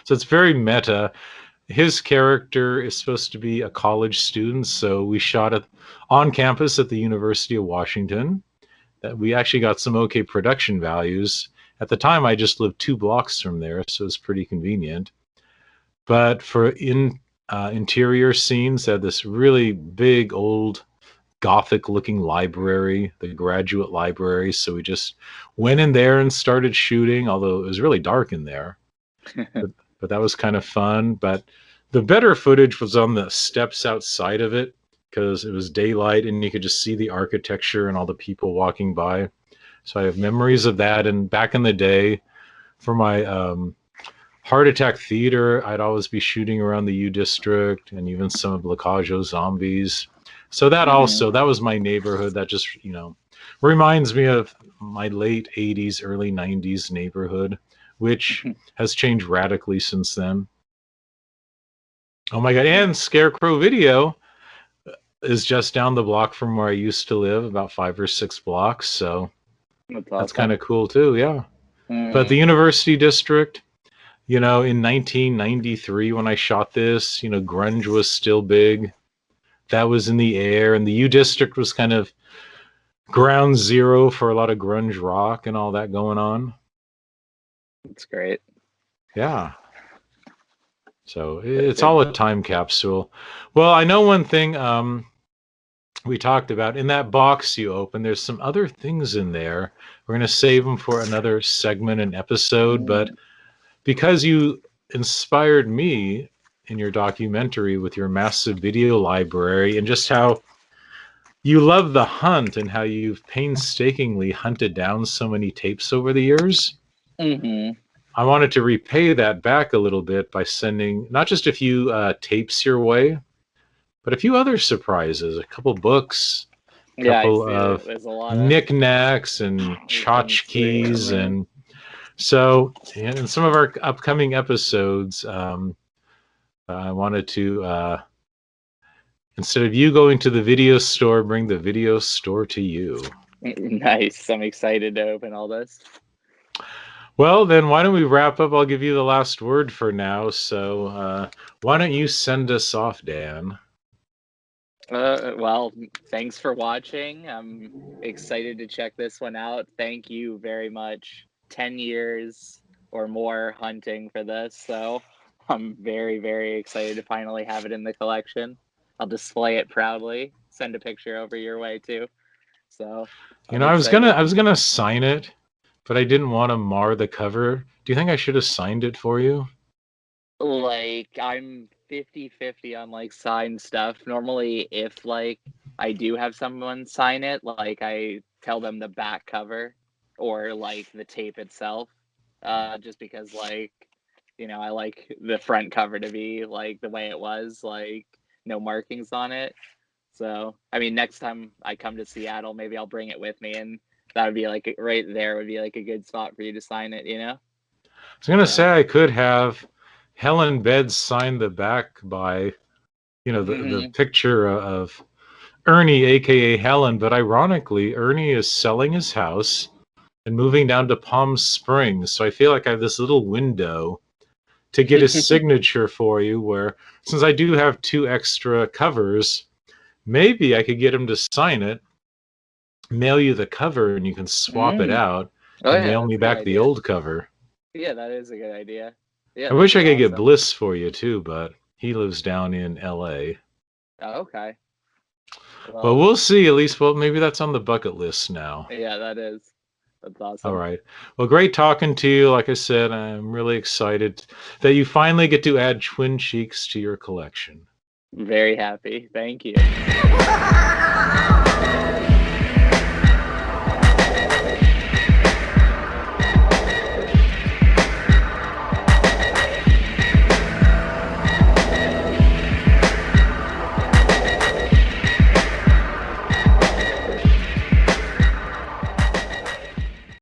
So it's very meta. His character is supposed to be a college student, so we shot it on campus at the University of Washington. We actually got some okay production values. At the time, I just lived 2 blocks from there, so it's pretty convenient. But for interior scenes, they had this really big, old, Gothic-looking library, the graduate library. So we just went in there and started shooting, although it was really dark in there. But that was kind of fun. But the better footage was on the steps outside of it, because it was daylight and you could just see the architecture and all the people walking by. So I have memories of that. And back in the day, for my Heart Attack Theater, I'd always be shooting around the U District and even some of Lacajo Zombies. So that also, that was my neighborhood. That just, reminds me of my late 80s, early 90s neighborhood, which has changed radically since then. Oh my God. And Scarecrow Video is just down the block from where I used to live, about 5 or 6 blocks. So That's that's awesome. kind of cool too. Yeah. But the University District, in 1993, when I shot this, grunge was still big. That was in the air. And the U District was kind of ground zero for a lot of grunge rock and all that going on. That's great. Yeah. So it's all a time capsule. Well, I know one thing we talked about in that box you open, there's some other things in there. We're going to save them for another segment and episode, but because you inspired me in your documentary with your massive video library and just how you love the hunt and how you've painstakingly hunted down so many tapes over the years. I wanted to repay that back a little bit by sending not just a few tapes your way, but a few other surprises, a couple books, a couple of knickknacks and tchotchkes. And so in some of our upcoming episodes, I wanted to, instead of you going to the video store, bring the video store to you. Nice. I'm excited to open all this. Well, then why don't we wrap up? I'll give you the last word for now. So why don't you send us off, Dan? Well, thanks for watching. I'm excited to check this one out. Thank you very much. 10 years. or more hunting for this, so I'm very, very excited to finally have it in the collection. I'll display it proudly. Send a picture over your way too. So You I'm know, I excited. was gonna sign it, but I didn't want to mar the cover. Do you think I should have signed it for you? Like, I'm 50-50 on, like, signed stuff. Normally, if, like, I do have someone sign it, like, I tell them the back cover or, like, the tape itself, just because, like, I like the front cover to be, like, the way it was, like, no markings on it. So, I mean, next time I come to Seattle, maybe I'll bring it with me, and that would be, like, right there would be, like, a good spot for you to sign it, you know? I was gonna So say I could have Helen Beds sign the back by, the mhm. picture of Ernie, aka Helen, but ironically, Ernie is selling his house and moving down to Palm Springs. So I feel like I have this little window to get his signature for you where since I do have 2 extra covers, maybe I could get him to sign it, mail you the cover, and you can swap it Mm. out Oh, and yeah, mail me that's a good back the idea. old cover. Yeah, that is a good idea. Yeah, I that'd wish I be could get awesome. Bliss for you too, but he lives down in LA. Oh, okay. Well, Well, we'll see. At least, well, maybe that's on the bucket list now. yeah, that is. That's All awesome. right. Well, great talking to you. Like I said, I'm really excited that you finally get to add Twin Cheeks to your collection. Very happy. Thank you.